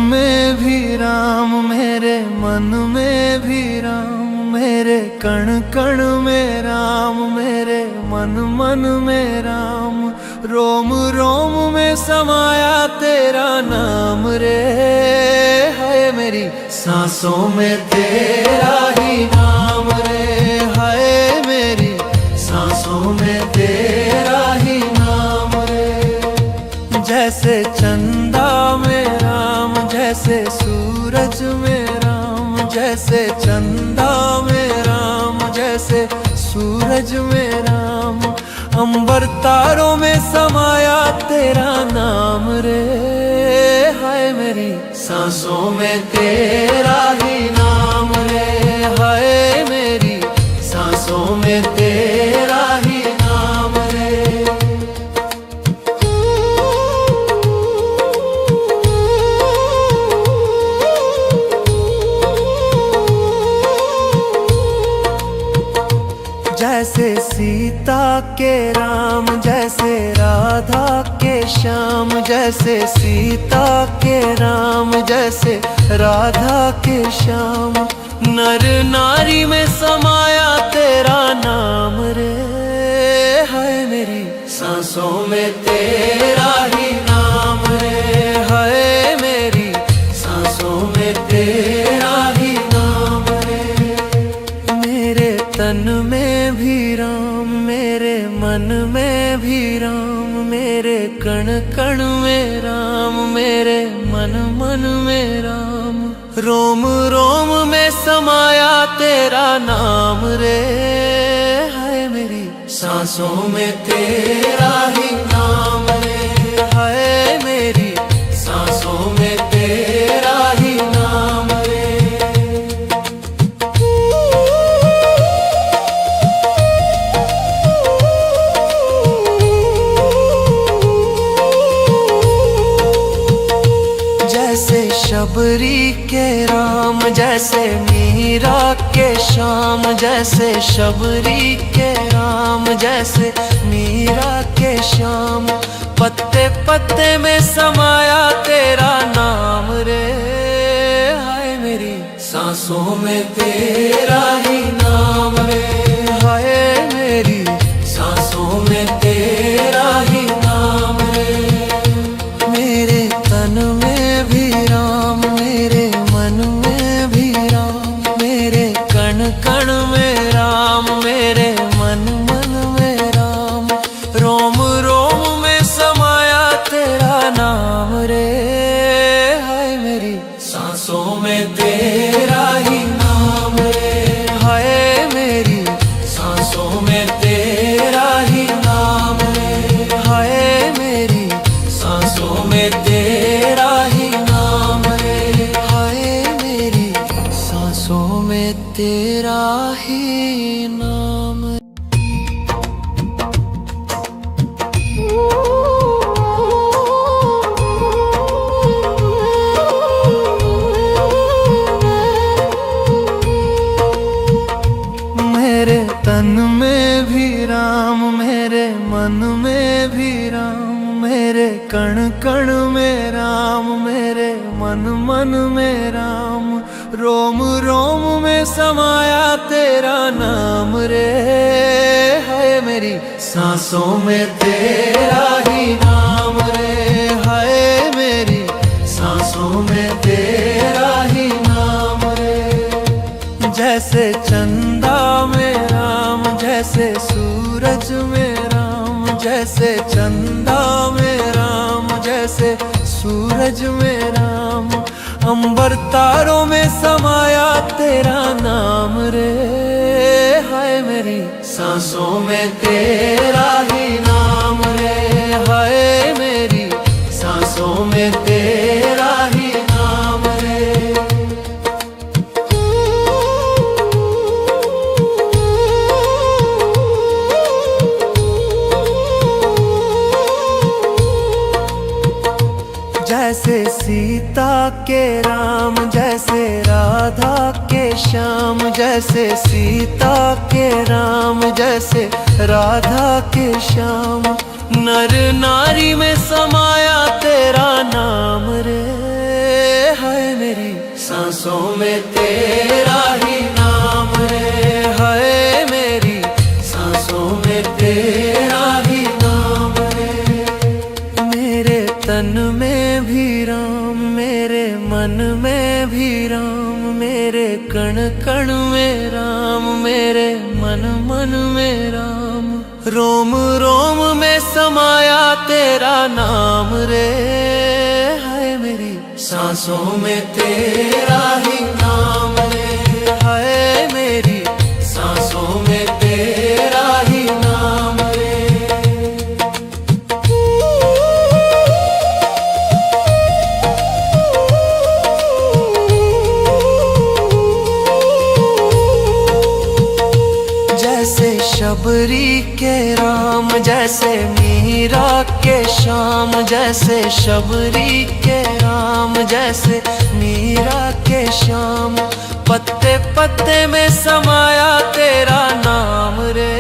में भी राम, मेरे मन में भी राम, मेरे कण कण में राम, मेरे मन मन में राम, रोम रोम में समाया तेरा नाम रे। है मेरी सांसों में तेरा ही नाम रे, है मेरी सांसों में तेरा ही नाम रे। जैसे चंदा में राम, जैसे सूरज में राम, जैसे चंदा में राम, जैसे सूरज में राम, अंबर तारों में समाया तेरा नाम रे। हाय मेरी सांसों में तेरा ही नाम रे, हाय मेरी सांसों में तेरा ही नाम रे। जैसे सीता के राम, जैसे राधा के श्याम, जैसे सीता के राम, जैसे राधा के श्याम, नर नारी में समाया तेरा नाम रे। है मेरी सांसों में तेरा ही नाम रे, है मेरी सांसों में तेरा ही नाम रे। मेरे तन में भी राम, मेरे मन में भी राम, मेरे कण कण में राम, मेरे मन मन में राम, रोम रोम में समाया तेरा नाम रे। है मेरी सांसों में तेरा ही नाम रे, है मेरी सांसों में तेरा ही नाम रे। जैसे शबरी के राम, जैसे मीरा के श्याम, जैसे शबरी के राम, जैसे मीरा के श्याम, पत्ते पत्ते में समाया तेरा नाम रे। हाय मेरी सांसों में तेरा ही नाम रे, हाय मेरी सांसों में तेरा ही नाम रे। मेरे तन में भी राम, मेरे मन में भी राम, मेरे कण कण में राम, मेरे मन मन में राम, रोम रोम में समाया तेरा नाम रे। हाय मेरी सांसों में तेरा ही नाम रे, हाय मेरी सांसों में तेरा ही नाम रे, हाय मेरी सांसों में तेरा ही नाम रे, हाय मेरी सांसों में तेरा ही नाम। मेरे तन में भी राम, मेरे मन में भी राम, मेरे कण कण में राम, मेरे मन मन में राम, रोम रोम में समाया तेरा नाम रे। है मेरी सांसों में तेरा ही नाम रे, है मेरी सांसों में तेरा ही नाम रे। जैसे चंदा में राम, जैसे सूरज में राम, जैसे चंदा में राम, जैसे सूरज में राम, अंबर तारों में समाया तेरा नाम रे। हाय मेरी सांसों में तेरा ही नाम रे, हाय मेरी सांसों में तेरा ही नाम रे। जैसे सीता के राम, जैसे राधा के श्याम, जैसे सीता के राम, जैसे राधा के श्याम, नर नारी में समाया तेरा नाम रे। सांसों में तेरा ही नाम रे, हाय मेरी सांसों में तेरा ही नाम रे। मेरे तन में भी राम, मेरे मन में भी राम, मेरे कण कण में राम, मेरे मन मन में राम। रोम रोम में समाया तेरा नाम रे, हाय मेरी सांसों में तेरा ही नाम रे, हाय मेरी सांसों में तेरा ही नाम रे। जैसे शबरी के राम, जैसे मीरा के श्याम, जैसे शबरी के राम, जैसे मीरा के श्याम। पत्ते पत्ते में समाया तेरा नाम रे,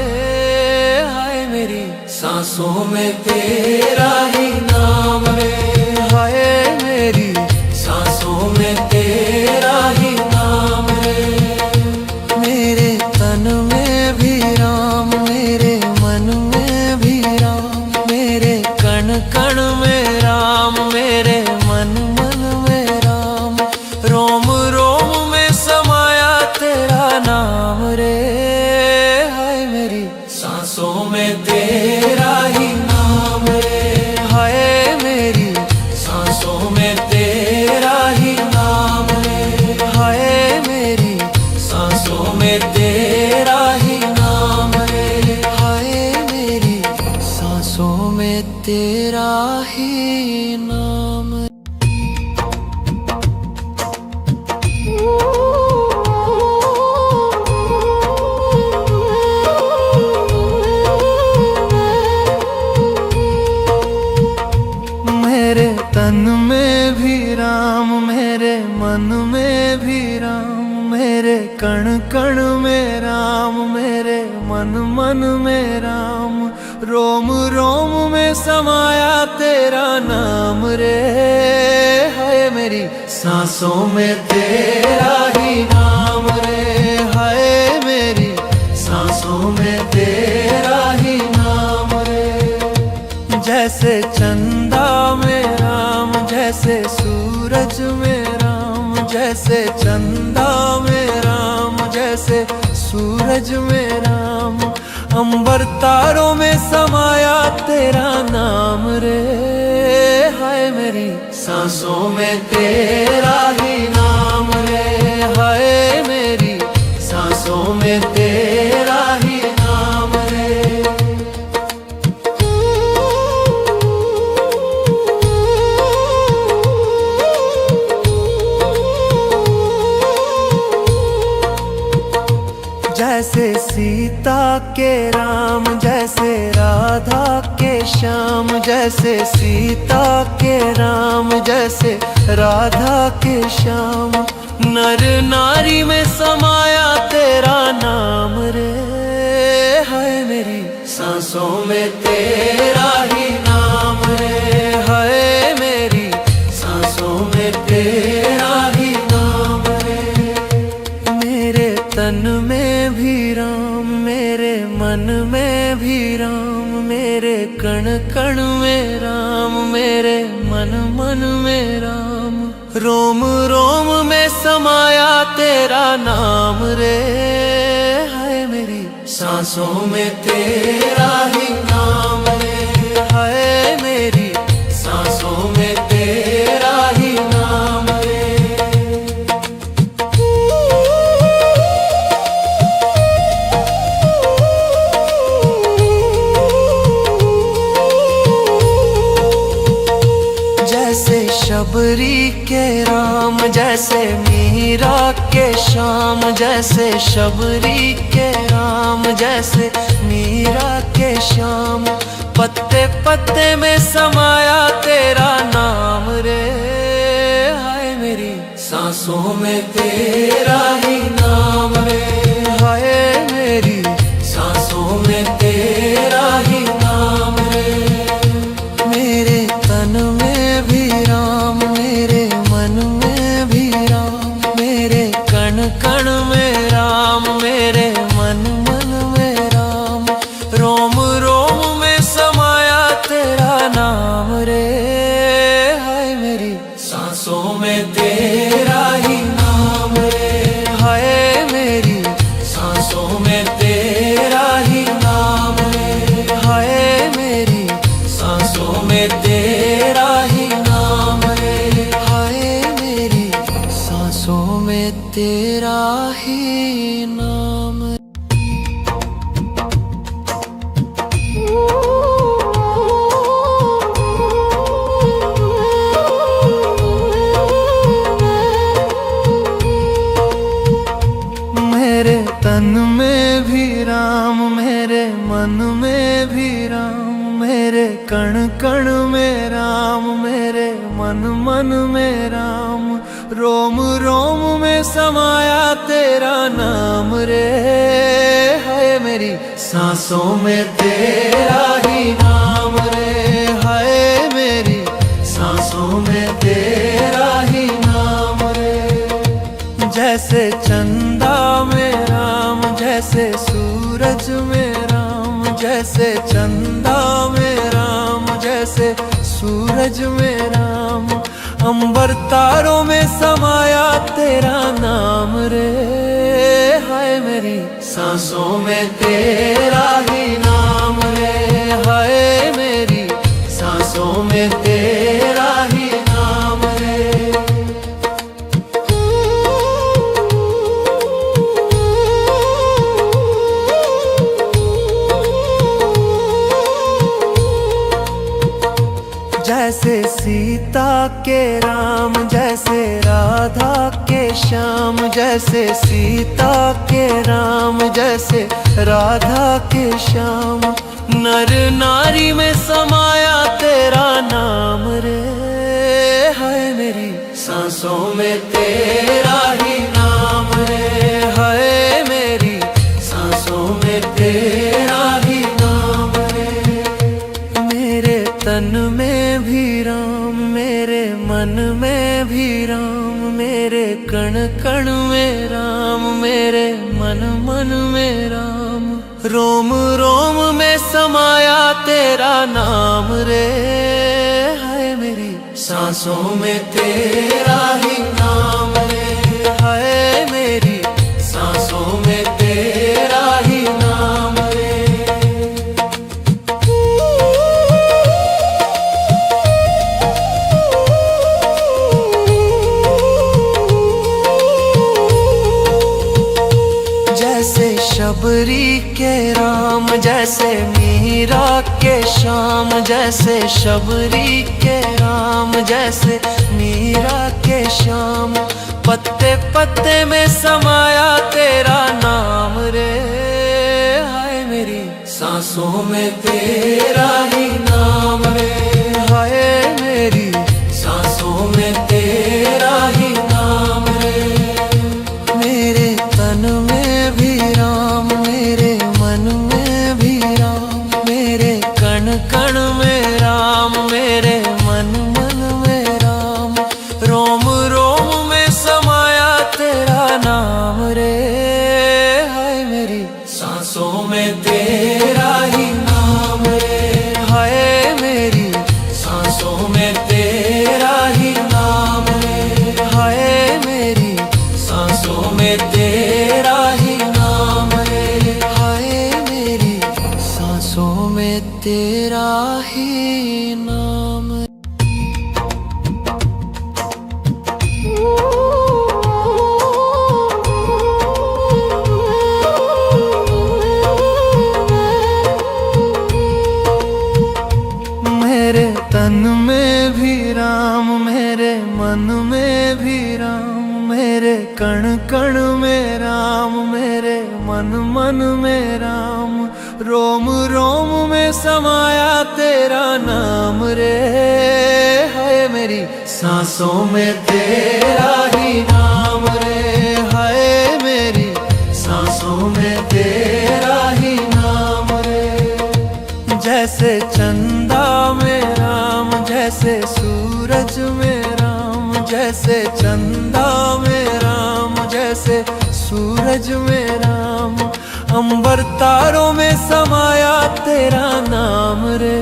हाय मेरी सांसों में तेरा ही नाम रे, हाय मेरी सांसों में तेरा ही नाम रे। मेरे तन में भी राम, मेरे मन में भी राम, मेरे कण कण में राम, मेरे मन मन में राम। रोम रोम में समाया तेरा नाम रे, हाय मेरी सांसों में तेरा ही नाम रे, हाय मेरी सांसों में तेरा ही नाम रे, हाय मेरी सांसों में तेरा ही नाम रे, हाय मेरी सांसों में तेरा ही नाम। मेरे तन में भी राम, मेरे मन में भी राम, मेरे कण कण में राम, मेरे मन मन में राम। रोम रोम में समाया तेरा नाम रे, हाय मेरी सांसों में तेरा ही नाम रे, हाय मेरी सांसों में तेरा ही नाम रे। जैसे चंदा में राम, जैसे सूरज में राम, जैसे चंदा में राम, जैसे सूरज में राम। अंबर तारों में समाया तेरा नाम रे, हाय मेरी सांसों में तेरा ही नाम रे, हाय मेरी सांसों में तेरा ही नाम रे। जैसे सीता के राम, जैसे राधा के श्याम, जैसे सीता के राम, जैसे राधा के श्याम। नर नारी में समाया तेरा नाम रे, हाय मेरी सांसों में तेरा ही नाम रे, हाय मेरी सांसों में तेरा ही नाम रे। मेरे तन में भी राम, मेरे मन में भी राम, मेरे कण कण में राम, मेरे मन मन में राम। रोम रोम में समाया तेरा नाम रे, हाय मेरी सांसों में तेरा ही नाम रे, हाय मेरी सांसों में तेरा ही नाम रे। जैसे शबरी के राम, जैसे मीरा के श्याम, जैसे शबरी के राम, जैसे मीरा के श्याम। पत्ते पत्ते में समाया तेरा नाम रे, हाय मेरी सांसों में तेरा ही नाम रे, हाय मेरी सांसों में तेरा ही नाम रे। मेरे तन में भी राम, मेरे मन में भी राम, मेरे में तेरा ही नाम रे, हाय मेरी सांसों में तेरा ही नाम रे, हाय मेरी सांसों में तेरा ही नाम रे, हाय मेरी सांसों में तेरा ही नाम। मेरे तन में भी राम, मेरे मन में भी राम, मेरे कण कण में राम, मेरे मन मन में राम, रोम रोम में समाया तेरा नाम रे, हाय मेरी सांसों में तेरा ही नाम रे, हाय मेरी सांसों में तेरा ही नाम रे। जैसे चंदा में राम, जैसे सूरज में राम, जैसे चंदा में राम, जैसे सूरज में राम, अंबर तारों में समाया तेरा नाम रे, हाय मेरी सांसों में तेरा ही नाम रे, हाय मेरी सांसों में तेरा ही नाम रे। जैसे सीता के राम, जैसे राधा के श्याम, जैसे सीता के राम, जैसे राधा के श्याम, नर नारी में समाया तेरा नाम रे, हाय मेरी सांसों में तेरा ही नाम रे, हाय मेरी सांसों में तेरा ही नाम रे। मेरे तन में भी राम, मेरे मन में भी राम, मेरे कण कण में राम, मेरे मन मन में राम, रोम रोम में समाया तेरा नाम रे, हाय मेरी सांसों में तेरा ही नाम रे, हाय मेरी सांसों में तेरा ही नाम रे। जैसे शबरी के राम, जैसे मीरा के श्याम, जैसे शबरी के राम, जैसे मीरा के श्याम, पत्ते पत्ते में समाया तेरा नाम रे, हाय मेरी सांसों में तेरा ही नाम रे, हाय मेरी सांसों में तेरा ही नाम रे। मेरे तन में भी राम, मेरे मन में भी राम, मेरे कण कण में राम, मेरे मन मन में राम, रोम रोम में समाया तेरा नाम रे, हाय मेरी सांसों में तेरा ही नाम रे, हाय मेरी सांसों में तेरा ही नाम रे, हाय मेरी सांसों में तेरा ही नाम रे, हाय मेरी सांसों में तेरा ही नाम। मेरे तन में भी राम, मेरे मन में भी राम, मेरे कण कण में राम, मेरे मन मन में राम, रोम रोम में समाया तेरा नाम रे, हाय मेरी सांसों में तेरा ही नाम रे, हाय मेरी सांसों में तेरा ही नाम रे। जैसे चंदा में राम, जैसे सूरज में राम, जैसे चंदा में राम, जैसे सूरज में राम, अंबर तारों में समाया तेरा नाम रे,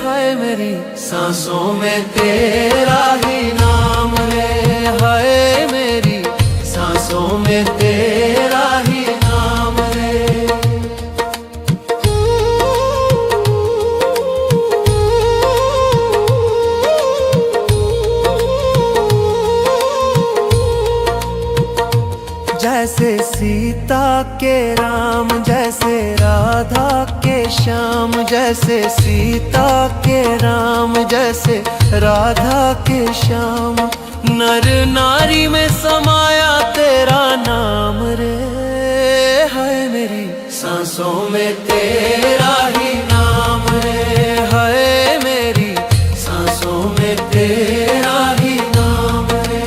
हाय मेरी सांसों में तेरा ही नाम रे, हाय मेरी सांसों में तेरा ही नाम रे। जैसे सीता के राम, जैसे राधा के श्याम, जैसे सीता के राम, जैसे राधा के श्याम, नर नारी में समाया तेरा नाम रे, हाय मेरी सांसों में तेरा ही नाम रे, हाय मेरी सांसों में तेरा ही नाम रे।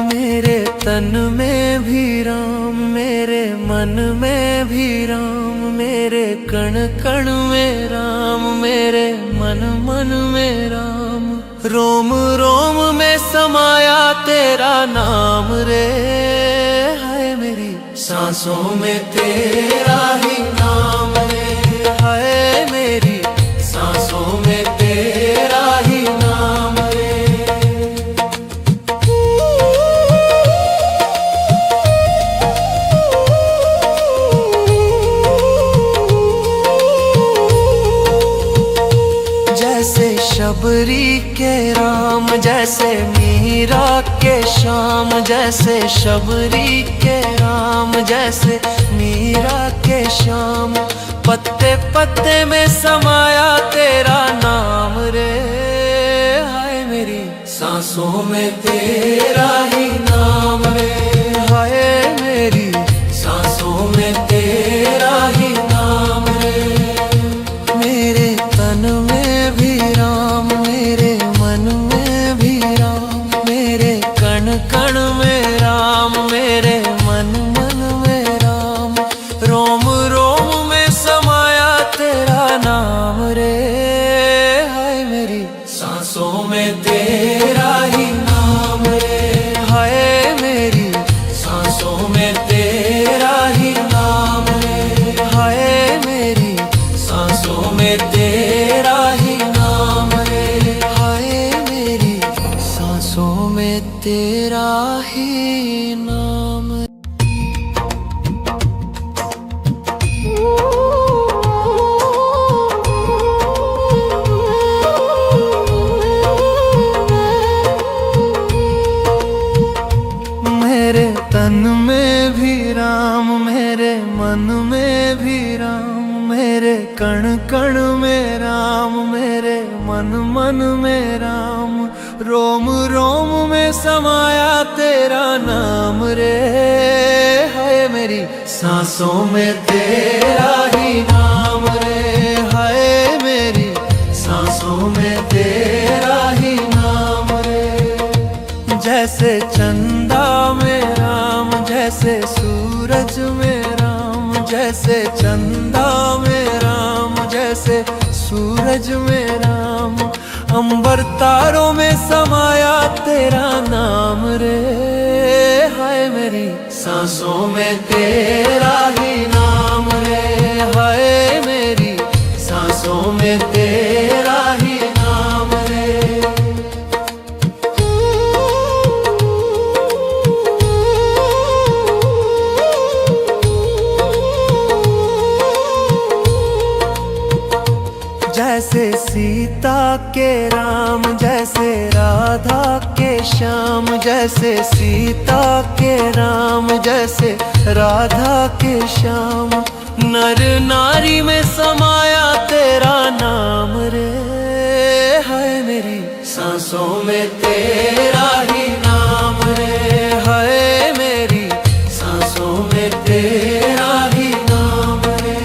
मेरे तन में भी राम, मेरे मन में भी राम, मेरे कण कण में राम, मेरे मन मन में राम, रोम रोम में समाया तेरा नाम रे, हाय मेरी सांसों में तेरा ही नाम रे, हाय मेरी सांसों में तेरा ही नाम रे। जैसे शबरी के राम, जैसे मीरा के श्याम, जैसे शबरी के राम, जैसे मीरा के श्याम, पत्ते पत्ते में समाया तेरा नाम रे, हाय मेरी सांसों में तेरा ही नाम रे, हाय मेरी सांसों में तेरा ही नाम रे। मेरे तन में भी राम, मेरे मन में भी राम, मेरे कण कण में राम, मेरे मन मन में राम, रोम रोम में समाया तेरा नाम रे, हाय मेरी सांसों में तेरा ही नाम रे, हाय मेरी सांसों में तेरा ही नाम रे, हाय मेरी सांसों में तेरा ही नाम रे, हाय मेरी सांसों में तेरा ही नाम। मेरे तन में भी राम, मेरे मन में भी राम, मेरे कण कण में राम, मेरे मन मन में राम, रोम रोम में समाया तेरा नाम रे, हाय मेरी सांसों में तेरा ही नाम रे, हाय मेरी सांसों में तेरा ही नाम रे। जैसे चंदा में राम, जैसे सूरज में राम, जैसे चंदा में राम, जैसे सूरज में राम, अंबर तारों में समाया तेरा नाम रे, हाय मेरी सांसों में तेरा ही नाम रे, हाय मेरी सांसों में तेरा ही नाम रे। जैसे सीता के राम, जैसे राधा के श्याम, जैसे सीता के राम, जैसे राधा के श्याम, नर नारी में समाया तेरा नाम रे, हाय मेरी सांसों में तेरा ही नाम रे, हाय मेरी सांसों में तेरा ही नाम रे।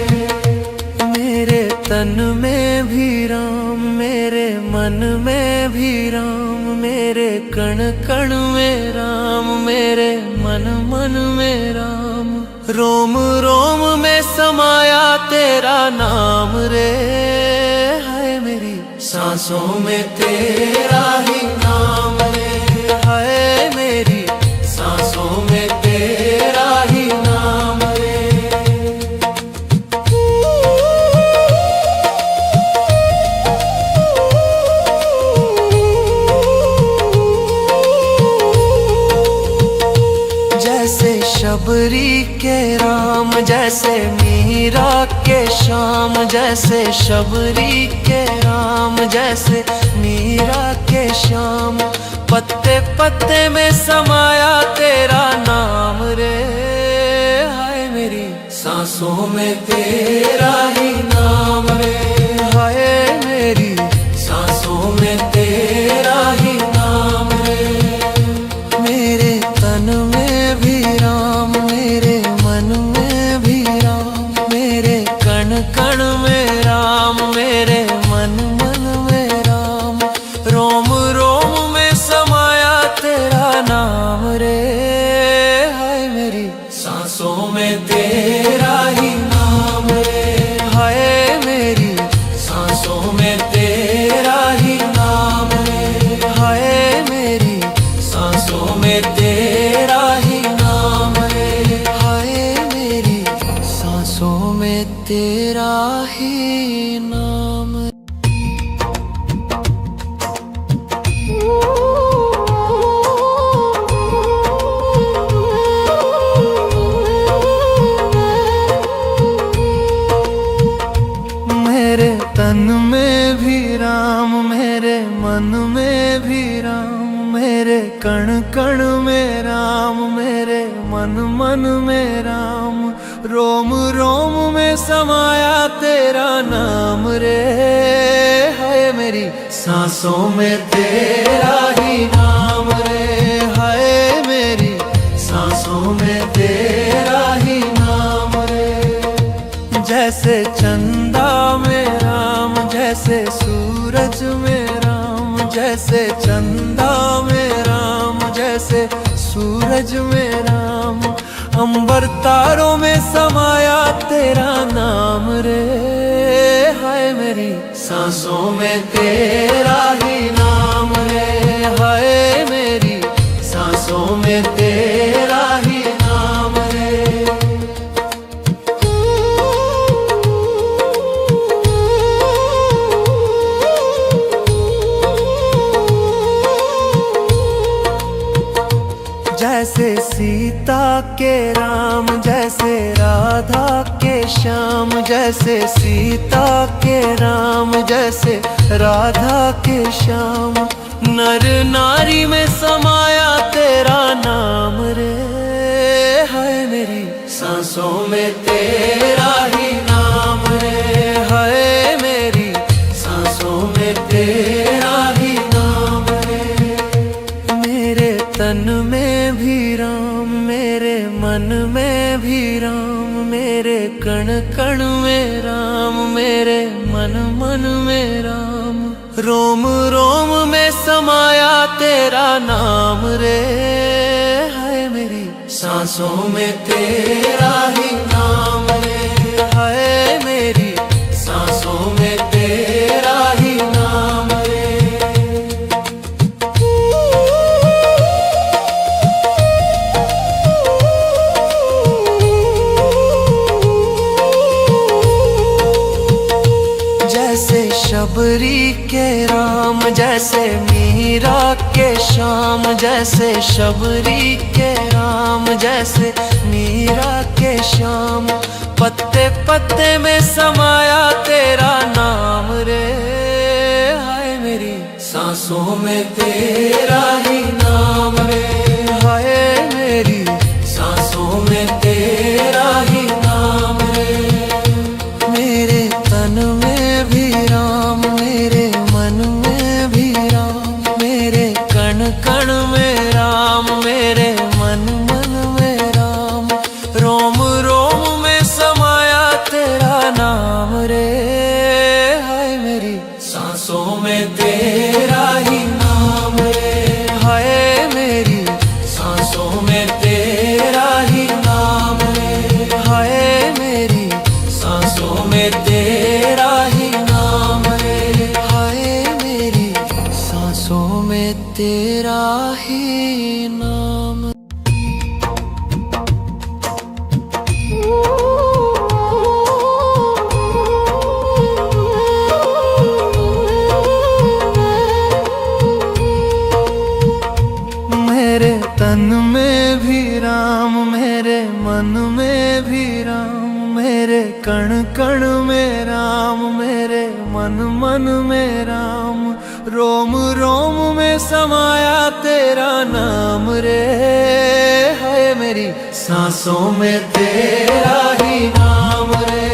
मेरे तन में भी राम, मेरे मन में भी राम, मेरे कण कण में राम, मेरे मन मन में राम, रोम रोम में समाया तेरा नाम रे, हाय मेरी सांसों में तेरा ही नाम रे, हाय मेरी सांसों में तेरा ही नाम रे। शबरी के राम, जैसे मीरा के श्याम, जैसे शबरी के राम, जैसे मीरा के श्याम। पत्ते पत्ते में समाया तेरा नाम रे, हाय मेरी सांसों में तेरा ही नाम रे, हाय मेरी सांसों में तेरा ही नाम रे। मेरे तन में भी राम, मेरे मन में भी राम, मेरे कण कण में राम, मेरे मन मन में राम। रोम रोम में समाया तेरा नाम रे, हाय मेरी सांसों में तेरा ही नाम रे, हाय मेरी सांसों में तेरा ही नाम रे, हाय मेरी सांसों में तेरा ही नाम रे, हाय मेरी सांसों में तेरा ही नाम। मेरे तन में भी राम, मेरे मन में भी राम, मेरे कण कण में राम, मेरे मन मन में राम। रोम रोम में समाया तेरा नाम रे, हाय मेरी सांसों में तेरा ही नाम रे, हाय मेरी सांसों में तेरा ही नाम रे। जैसे चंदा में राम, जैसे सूरज में राम, जैसे चंदा में राम, जैसे सूरज में राम। अंबर तारों में समाया तेरा नाम रे, हाय मेरी सांसों में तेरा ही नाम रे, हाय मेरी सांसों में तेरा ही नाम रे। जैसे सीता के राम, जैसे राधा के श्याम, जैसे सीता के राम, जैसे राधा के श्याम। नर नारी में समाया तेरा नाम रे, हाय मेरी सांसों में तेरा ही नाम रे, हाय मेरी सांसों में तेरा ही नाम रे। मेरे तन में भी राम, मेरे मन में भी राम, मेरे कण कण में राम, मेरे मन मन में राम। रोम रोम में समाया तेरा नाम रे, हाय मेरी सांसों में तेरा ही नाम रे, हाय मेरी सांसों में तेरा ही नाम रे। जैसे शबरी के राम, जैसे मीरा के श्याम, जैसे शबरी के राम, जैसे मीरा के श्याम। पत्ते पत्ते में समाया तेरा नाम रे, हाय मेरी सांसों में तेरा ही नाम रे, हाय मेरी सांसों में तेरा ही नाम रे। मेरे तन में भी राम, मेरे मन में भी राम, मेरे कण कण में राम, मेरे मन मन में राम। रोम रोम में समाया तेरा नाम रे, हाय मेरी सांसों में तेरा ही नाम रे, हाय मेरी सांसों में तेरा ही नाम रे, हाय मेरी सांसों में तेरा ही नाम रे, हाय मेरी सांसों में तेरा ही नाम। मेरे तन में भी राम, मेरे मन में भी राम, मेरे कण कण में राम, मेरे मन मन में राम, रोम रोम में समाया तेरा नाम रे। है मेरी सांसों में तेरा ही नाम रे,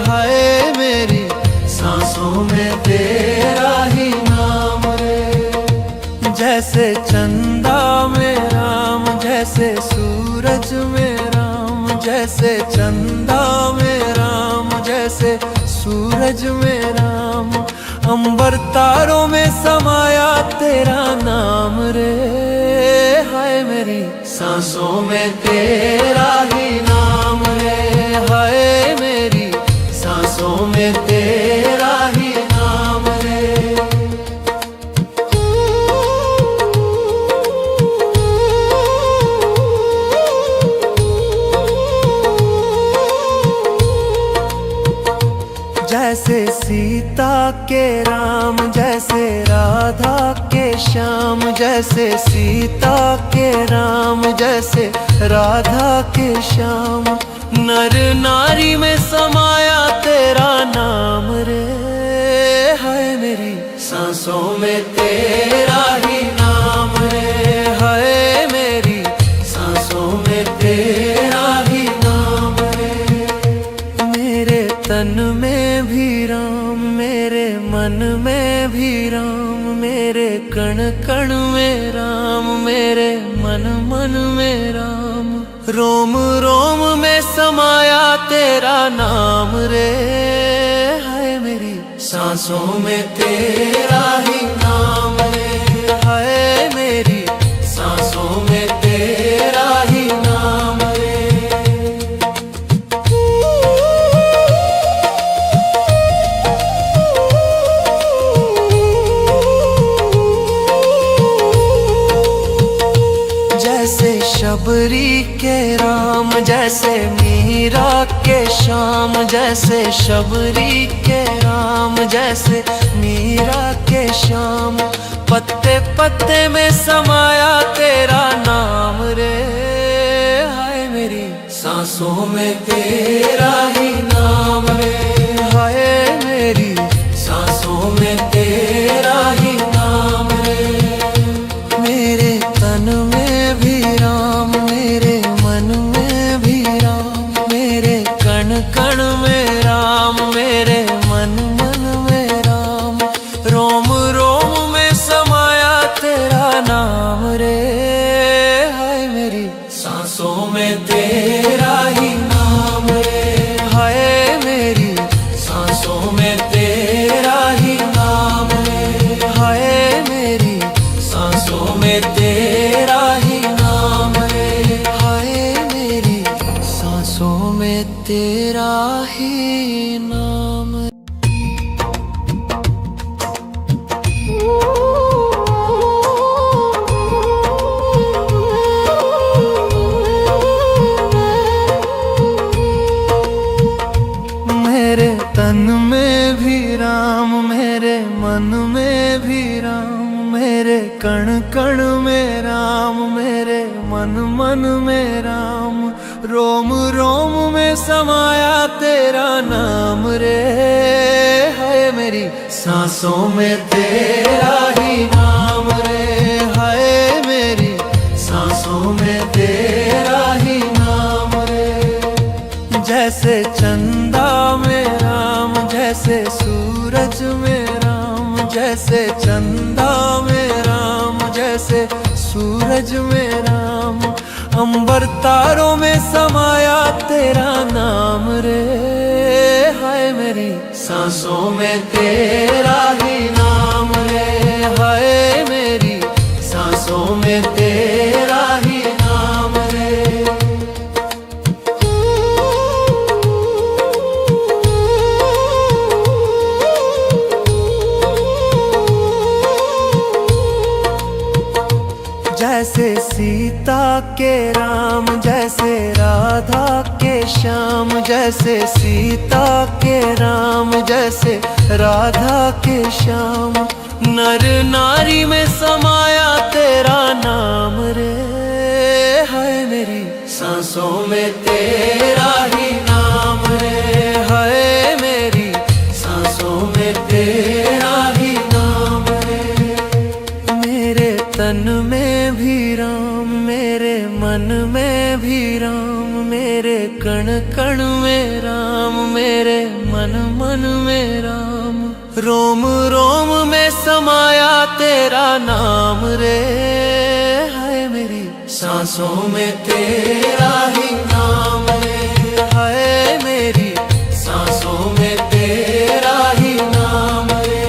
है मेरी सांसों में तेरा ही नाम रे। जैसे चंदा में राम, जैसे सूरज में राम, जैसे चंदा में राम, जैसे सूरज में राम, अंबर तारों में समाया तेरा नाम रे। हाय मेरी सांसों में तेरा ही नाम रे, हाय मेरी सांसों में तेरा ही नाम रे। जैसे सीता के राम, जैसे राधा के श्याम, जैसे सीता के राम, जैसे राधा के श्याम, नर नारी में समाया तेरा नाम रे। है मेरी सांसों में तेरा ही नाम रे, है मेरी सांसों में तेरा ही नाम रे। मेरे तन में भी राम, मेरे मन में भी राम, मेरे कण कण में राम, मेरे मन मन में राम, रोम रोम में समाया तेरा नाम रे। है मेरी सांसों में तेरा ही नाम रे, है मेरी सांसों में तेरा ही नाम रे। जैसे शबरी के राम, जैसे मीरा के श्याम, जैसे शबरी के राम, जैसे मीरा के श्याम, पत्ते पत्ते में समाया तेरा नाम रे। हाय मेरी सांसों में तेरा ही नाम रे, हाय मेरी सांसों में तेरा ही नाम रे। मेरे तन में भी राम, मेरे मन में भी राम, मेरे कण कण में राम, मेरे मन मन में राम, रोम रोम में समाया तेरा नाम रे। हाय मेरी सांसों में तेरा ही नाम रे, हाय मेरी सांसों में तेरा ही नाम रे, हाय मेरी सांसों में तेरा ही नाम रे, हाय मेरी सांसों में तेरा ही नाम। मेरे तन में भी राम, मेरे मन में भी राम, मेरे कण कण में राम, मेरे मन मन में राम, रोम रोम में समाया तेरा नाम रे। है मेरी सांसों में तेरा ही नाम रे, है मेरी सांसों में तेरा ही नाम रे। जैसे चंदा में राम, जैसे सूरज में राम, जैसे चंदा में राम, जैसे सूरज में राम, अंबर तारों में समाया तेरा नाम रे। हाय मेरी सांसों में तेरा ही नाम रे, हाय मेरी सांसों में तेरा ही नाम रे। जैसे सीता के राम, जैसे राधा के श्याम, जैसे सीता के राम, जैसे राधा के श्याम, नर नारी में समाया तेरा नाम रे। सांसों में तेरा ही नाम रे, हाय मेरी सांसों में तेरा ही नाम रे। मेरे तन में भी राम, मेरे मन में भी राम, मेरे कण कण में राम, मेरे मन मन में राम। रोम रोम में समाया तेरा नाम रे, हाय मेरी सांसों में तेरा ही नाम रे, हाय मेरी सांसों में तेरा ही नाम रे।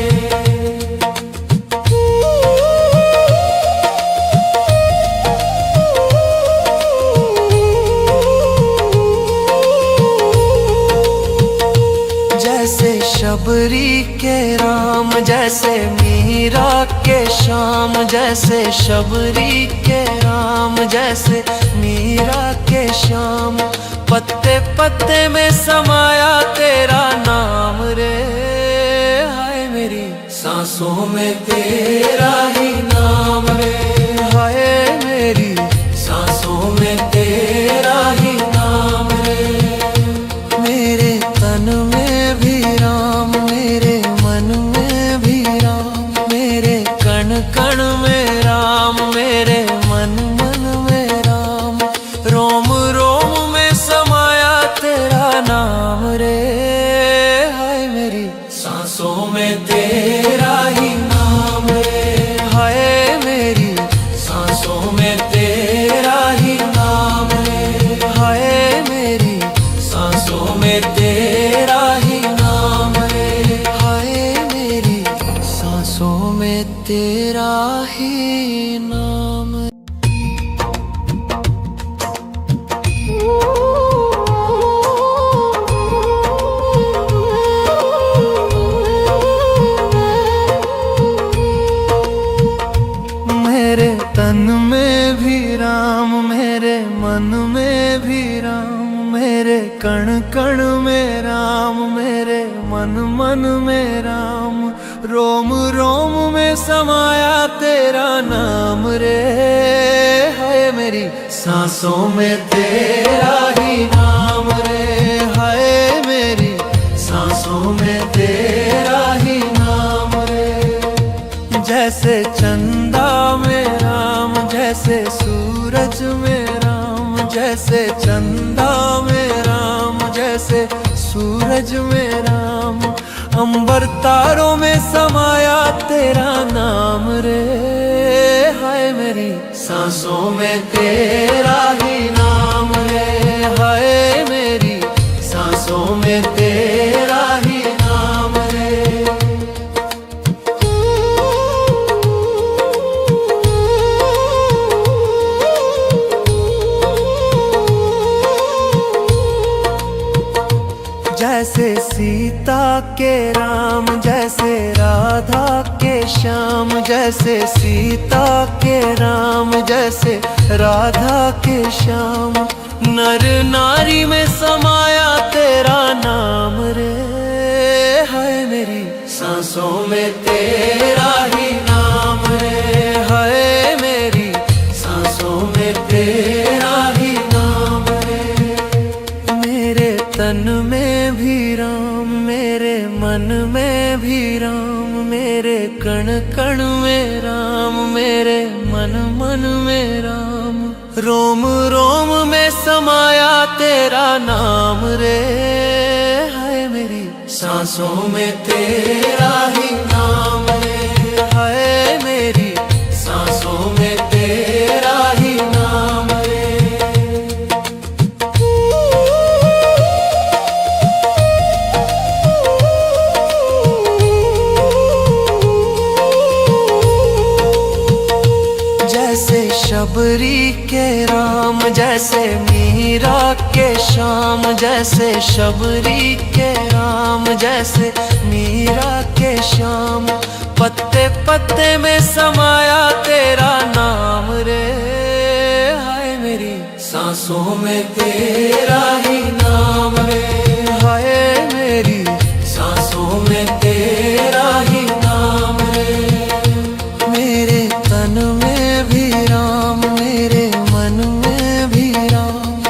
जैसे शबरी के राम, जैसे मीरा के श्याम, जैसे शबरी के राम, जैसे मीरा के श्याम। पत्ते पत्ते में समाया तेरा नाम रे, हाय मेरी सांसों में तेरा ही नाम रे, हाय मेरी सांसों में तेरा ही नाम रे। मेरे तन में भी राम, मेरे मन में भी राम, मेरे कण कण में राम, मेरे मन मन में राम। रोम रोम में समाया तेरा नाम रे, हाय मेरी सांसों में तेरा ही नाम रे, हाय मेरी सांसों में तेरा ही नाम रे, हाय मेरी सांसों में तेरा ही नाम रे, हाय मेरी सांसों में तेरा ही नाम। मेरे तन में भी राम, मेरे मन में भी राम, मेरे कण कण में राम, मेरे मन मन में राम। रोम रोम में समाया तेरा नाम रे, हाय मेरी सांसों में तेरा ही नाम रे, हाय मेरी सांसों में तेरा ही नाम रे। जैसे चंदा में राम, जैसे सूरज में राम, जैसे चंदा में राम, जैसे सूरज में राम। अंबर तारों में समाया तेरा नाम रे, हाय मेरी सांसों में तेरा ही नाम रे, हाय मेरी सांसों में तेरा ही नाम रे। जैसे सीता के राम, जैसे राधा के श्याम, जैसे सीता के राम, जैसे राधा के श्याम। नर नारी में समाया तेरा नाम रे, हाय मेरी सांसों में तेरा ही नाम रे, हाय मेरी सांसों में तेरा ही नाम रे। मेरे तन में भी राम, मेरे मन में भी राम, मेरे कण कण में राम, मेरे मन मन में राम। रोम रोम में समाया तेरा नाम रे, हाय मेरी सांसों में तेरा ही नाम रे, हाय मेरी सांसों में तेरा ही नाम रे। जैसे शबरी के राम, जैसे मीरा के श्याम, जैसे शबरी के राम, जैसे मीरा के श्याम। पत्ते पत्ते में समाया तेरा नाम रे, हाय मेरी सांसों में तेरा ही नाम रे, हाय मेरी सांसों में तेरा ही नाम रे। मेरे तन में भी राम, मेरे मन में भी राम,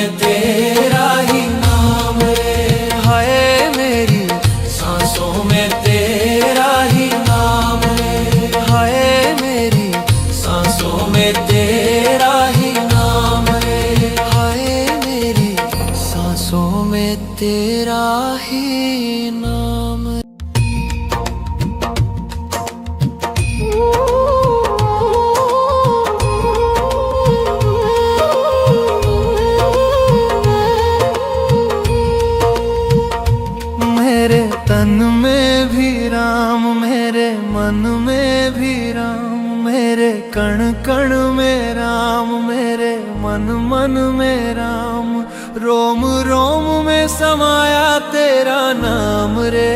में तेरा ही नाम रे, हाय मेरी सांसों में तेरा ही नाम रे, हाय मेरी सांसों में तेरा ही नाम रे, हाय मेरी सांसों में तेरा ही नाम। मेरे तन में भी राम, मेरे मन में भी राम, मेरे कण कण में राम, मेरे मन मन में राम, रोम रोम में समाया तेरा नाम रे,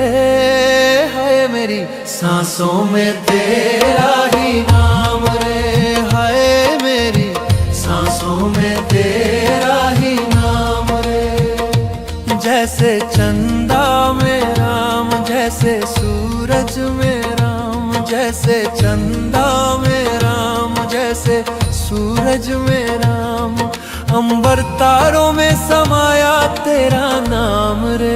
हाय मेरी सांसों में तेरा ही नाम रे, हाय मेरी सांसों में तेरा ही नाम रे। जैसे चंदा में राम, जैसे सूरज में राम, जैसे चंदा में राम, जैसे सूरज में राम, अंबर तारों में समाया तेरा नाम रे,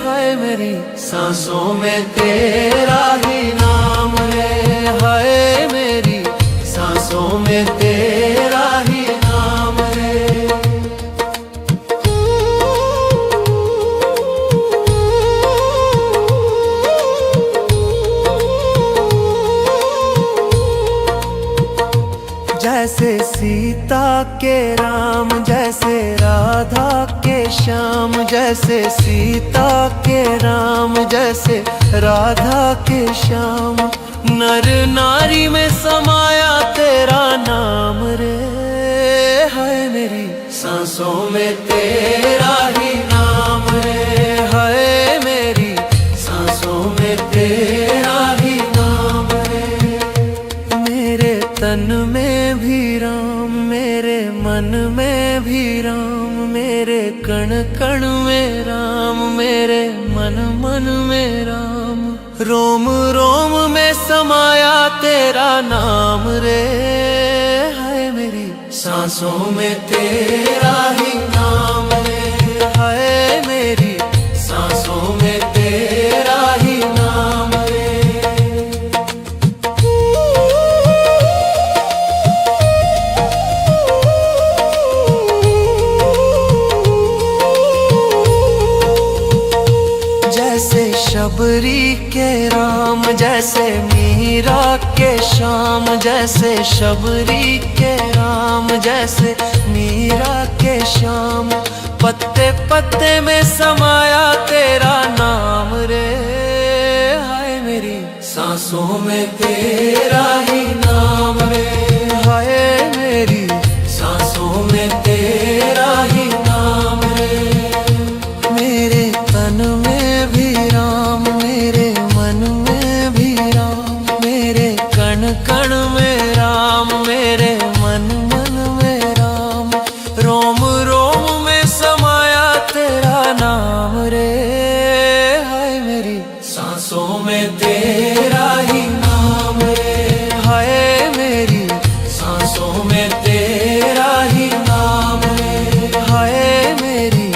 हाय मेरी सांसों में तेरा ही नाम रे, हाय मेरी सांसों में तेरा ही नाम रे। जैसे सीता के राम, जैसे राधा के श्याम, जैसे सीता के राम, जैसे राधा के श्याम, नर नारी में समाया तेरा नाम रे, हाय मेरी सांसों में तेरा ही नाम रे, हाय मेरी सांसों में तेरा ही नाम रे। मेरे तन में भी राम, मेरे मन में भी राम, मेरे कण कण में राम, मेरे मन मन में राम, रोम रोम में समाया तेरा नाम रे, हाय मेरी सांसों में तेरा ही नाम रे, हाय मेरी सांसों में तेरा ही नाम रे। जैसे शबरी के राम, जैसे मीरा के श्याम, जैसे शबरी के राम, जैसे मीरा के श्याम, पत्ते पत्ते में समाया तेरा नाम रे, हाय मेरी सांसों में तेरा ही नाम रे, हाय मेरी सांसों में तेरा ही नाम रे। मेरे तन में भी राम, मेरे मन में भी राम, मेरे कण कण में राम, मेरे मन मन में राम, रोम रोम में समाया तेरा नाम रे, हाय मेरी सांसों में तेरा ही नाम रे, हाय मेरी सांसों में तेरा ही नाम रे, हाय मेरी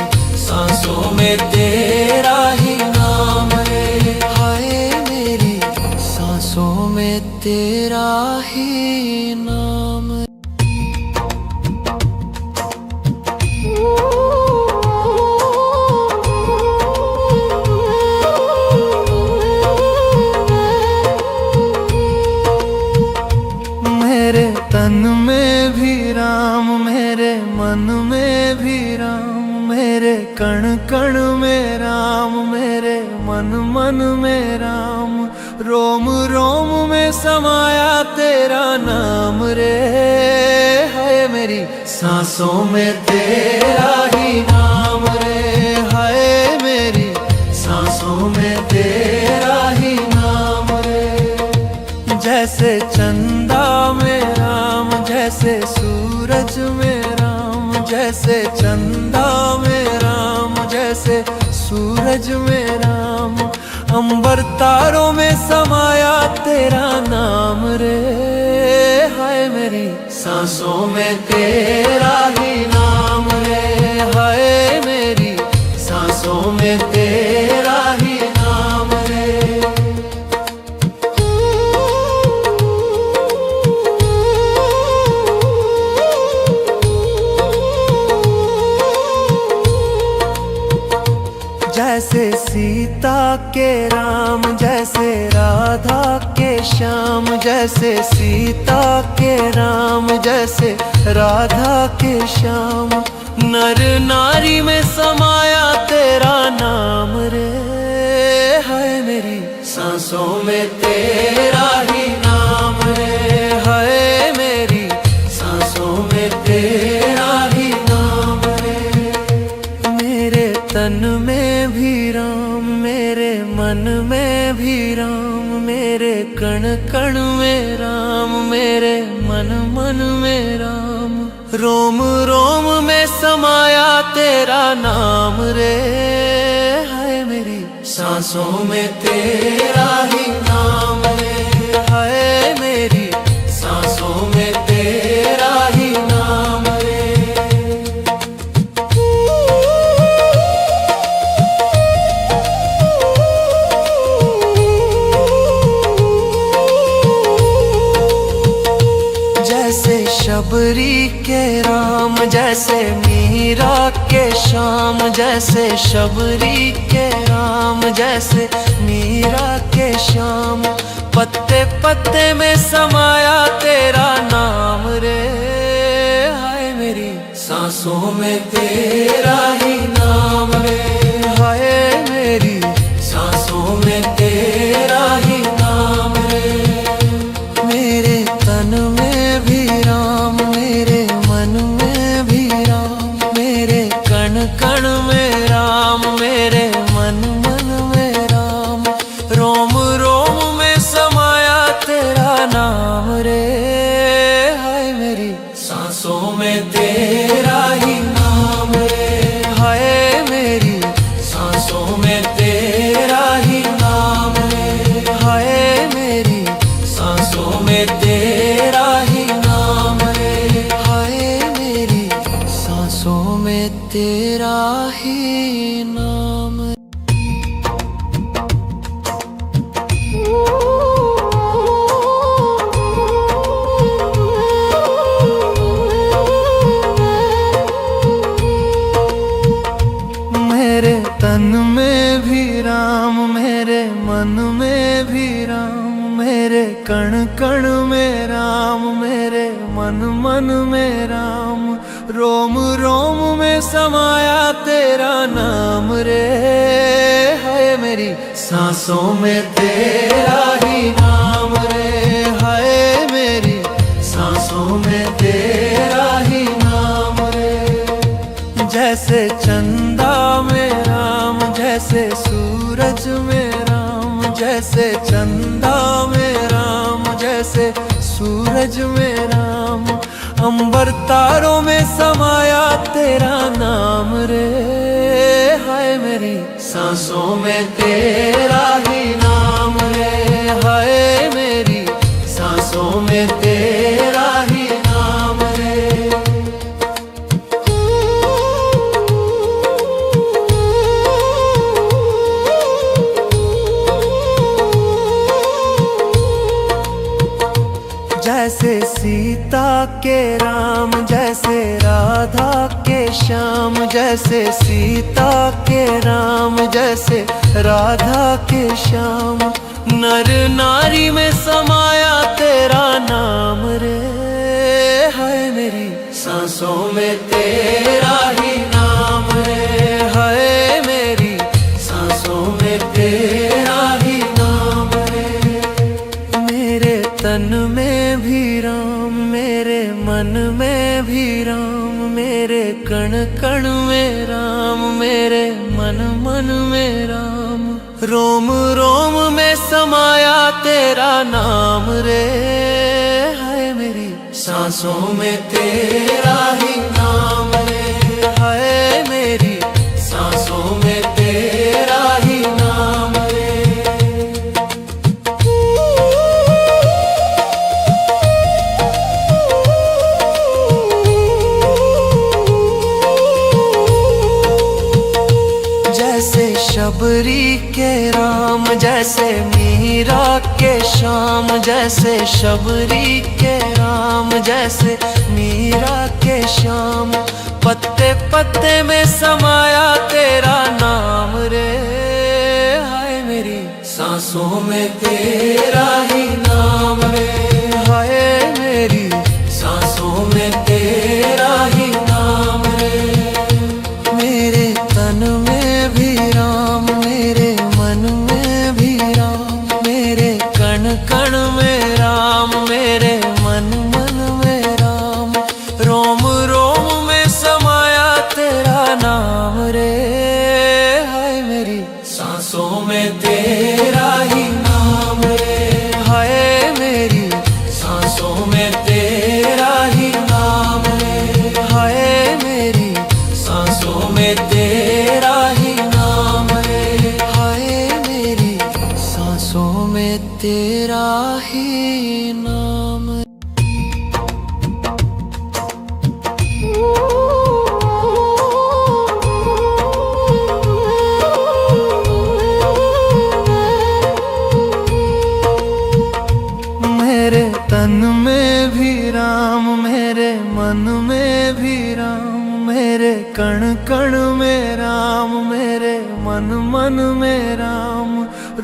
सांसों में तेरा ही नाम रे, हाय मेरी सांसों में तेरा ही नाम। मेरे तन में भी राम, मेरे मन में भी राम, मेरे कण कण में राम, मेरे मन मन में राम, रोम रोम में समाया तेरा नाम रे, हाय मेरी सांसों में तेरा ही नाम रे, हाय मेरी सांसों में तेरा ही नाम रे। जैसे चंदा में राम, जैसे सूरज में राम, जैसे चंदा में राम, जैसे सूरज में राम, अंबर तारों में समाया तेरा नाम रे, हाय मेरी सांसों में तेरा ही नाम रे। हाय मेरी सांसों में तेरा ही नाम रे। जैसे सीता के राम, जैसे राधा के श्याम, जैसे सीता के राम, जैसे राधा के श्याम, नर नारी में समाया तेरा नाम रे। हाय मेरी सांसों में तेरा ही नाम रे। हाय मेरी सांसों में तेरा ही नाम रे। मेरे तन में भी राम, मेरे मन में भी राम, मेरे कण कण में राम, मेरे मन मन में राम, रोम रोम में समाया तेरा नाम रे। हाय मेरी सांसों में तेरा ही नाम रे। हाय मेरी सांसों में तेरा ही नाम रे। जैसे शबरी के राम, जैसे मीरा के श्याम, जैसे शबरी के राम, जैसे मीरा के श्याम, पत्ते पत्ते में समाया तेरा नाम रे। हाय मेरी सांसों में तेरा ही नाम रे। हाय मेरी सांसों में तेरा ही नाम रे। मेरे तन में भी राम, मेरे मन में भी राम, मेरे कण कण में राम, मेरे मन मन में राम, रोम रोम में समाया तेरा नाम रे। हाय मेरी सांसों में तेरा ही नाम रे। हाय मेरी सांसों में तेरा ही नाम रे। हाय मेरी सांसों में तेरा ही नाम रे। हाय मेरी सांसों में तेरा ही नाम। मेरे तन में भी राम, मेरे मन में भी राम, मेरे कण कण में राम, मेरे मन मन में राम, रोम रोम में समाया तेरा नाम रे। हाय मेरी सांसों में तेरा ही नाम रे। हाय मेरी सांसों में तेरा ही नाम रे। जैसे चंदा में राम, जैसे सूरज में राम, जैसे चंदा में राम, जैसे सूरज में राम, अंबर तारों में समाया तेरा नाम रे। हाय मेरी सांसों में तेरा ही नाम रे। हाय मेरी सांसों में तेरा ही नाम रे। जैसे सीता के राम, जैसे राधा के श्याम, जैसे सीता के राम, जैसे राधा के श्याम, नर नारी में समाया तेरा नाम रे। हाय मेरी सांसों में तेरा ही नाम रे। हाय मेरी सांसों में तेरा ही नाम रे। मेरे तन में भी राम, मेरे मन में भी राम, मेरे कण कण में राम, मेरे मन मन में राम, रोम रोम में समाया तेरा नाम रे। हाय मेरी सांसों में तेरा ही नाम रे। हाय मेरी सांसों में तेरा ही नाम रे। शबरी के राम, जैसे मीरा के श्याम, जैसे शबरी के राम, जैसे मीरा के श्याम। पत्ते पत्ते में समाया तेरा नाम रे, हाय मेरी सांसों में तेरा ही नाम रे, हाय मेरी सांसों में तेरा ही नाम रे। मेरे तन में भी राम, मेरे मन में भी राम, मेरे कण कण में राम, मेरे मन मन में राम। रोम रोम में समाया तेरा नाम रे, हाय मेरी सांसों में तेरा ही नाम रे, हाय मेरी सांसों में तेरा ही नाम रे, हाय मेरी सांसों में तेरा ही नाम रे, हाय मेरी सांसों में तेरा ही नाम। मेरे तन में भी राम, मेरे मन में भी राम, मेरे कण कण में राम, मेरे मन मन में राम।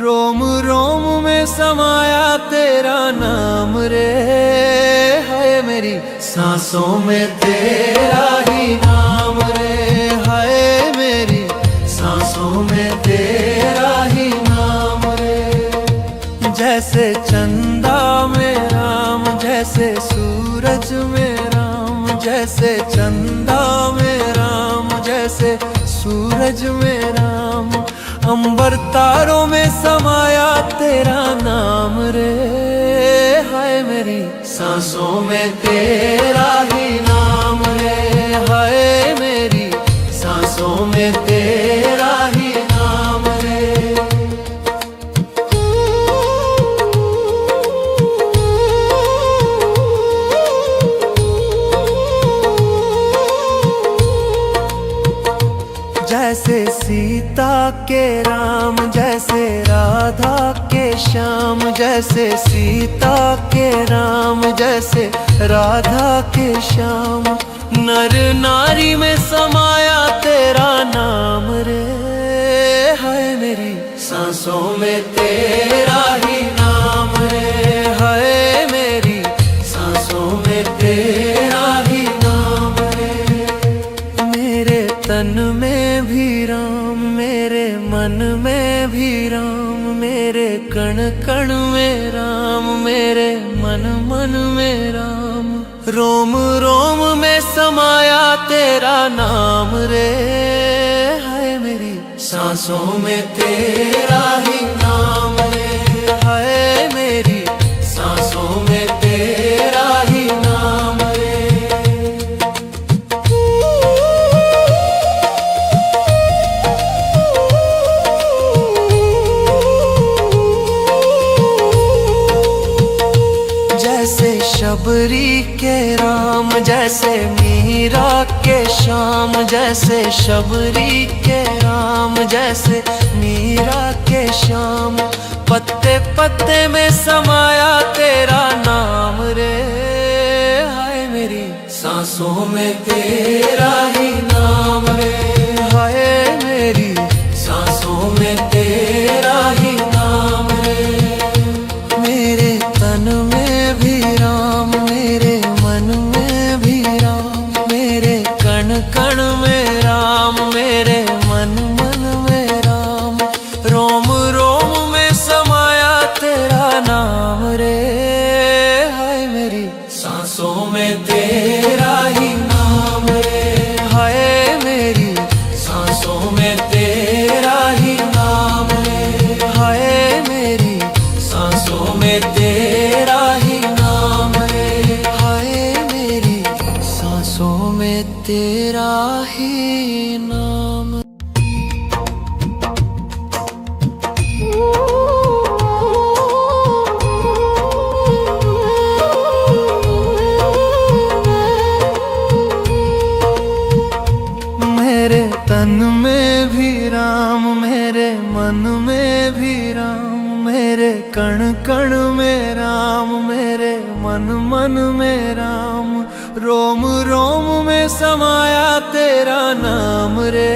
रोम रोम में समाया तेरा नाम रे, हाय मेरी सांसों में तेरा ही नाम रे, हाय मेरी सांसों में तेरा ही नाम रे। जैसे चंदा में राम, जैसे सूरज में राम, जैसे चंदा में राम, जैसे सूरज में राम। अंबर तारों में समाया तेरा नाम रे, हाय मेरी सांसों में तेरा ही नाम रे, हाय मेरी सांसों में तेरा ही नाम रे। जैसे सीता के राम, जैसे राधा के श्याम, जैसे सीता के राम, जैसे राधा के श्याम। नर नारी में समाया तेरा नाम रे, हाय मेरी सांसों में तेरा ही नाम रे, हाय मेरी सांसों में तेरा ही नाम रे। मेरे तन में भी राम, मेरे मन में भी राम, मेरे कण कण में राम, मेरे मन मन में राम। रोम रोम में समाया तेरा नाम रे, हाय मेरी सांसों में तेरा ही नाम रे, हाय मेरी सांसों में तेरा ही नाम रे। जैसे शबरी के राम, जैसे मीरा के श्याम, जैसे शबरी के राम, जैसे मीरा के श्याम। पत्ते पत्ते में समाया तेरा नाम रे, हाय मेरी सांसों में तेरा ही नाम रे, हाय मेरी सांसों में तेरा ही नाम रे। मेरे तन में भी राम, मेरे मन में भी राम, मेरे कण कण में राम, मेरे मन मन में राम। रोम रोम में समाया तेरा नाम रे, हाय मेरी सांसों में तेरा ही नाम रे, हाय मेरी सांसों में तेरा ही नाम रे, हाय मेरी सांसों में तेरा ही नाम रे, हाय मेरी सांसों में तेरा ही नाम। मेरे तन में भी राम, मेरे तन में भी राम, मेरे कण कण में राम, मेरे मन मन में राम, रोम रोम में समाया तेरा नाम रे।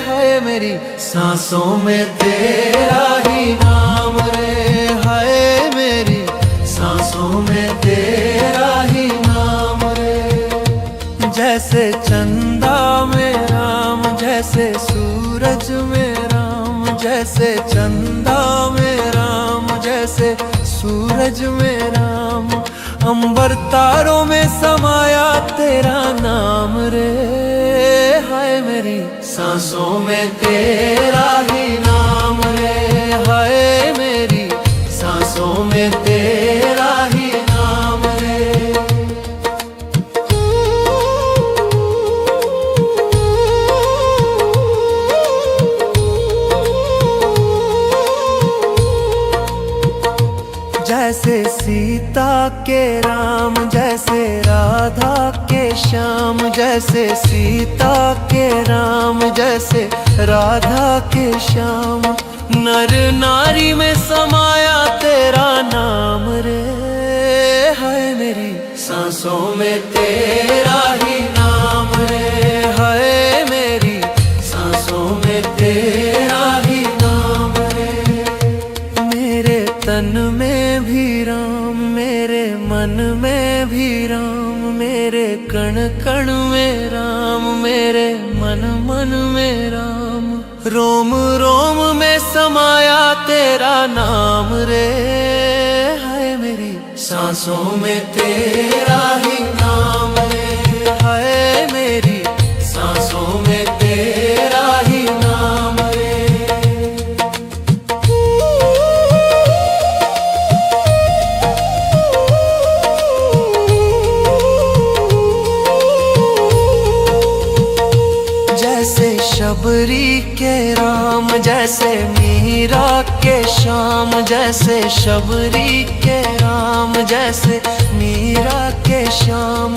हाय मेरी सांसों में तेरा ही नाम रे, हाय मेरी सांसों में तेरा ही नाम रे। जैसे चंदा में राम, जैसे सूरज में राम, जैसे चंदा में राम, जैसे सूरज में राम, अंबर तारों में समाया तेरा नाम रे। हाय मेरी सांसों में तेरा ही नाम रे, हाय मेरी सांसों में तेरा ही नाम रे। जैसे सीता के राम, जैसे राधा के श्याम, जैसे सीता के राम, जैसे राधा के श्याम, नर नारी में समाया तेरा नाम रे। हाय मेरी सांसों में तेरा ही नाम रे, हाय मेरी सांसों में तेरा ही नाम रे। मेरे तन में भी राम, मेरे मन में भी राम, मेरे कण कण में राम, मेरे मन मन में राम, रोम रोम में समाया तेरा नाम रे। हाय मेरी सांसों में तेरा ही नाम रे, हाय मेरी सांसों में तेरा ही नाम रे। जैसे शबरी के राम, जैसे मीरा के श्याम, जैसे शबरी के राम, जैसे मीरा के श्याम,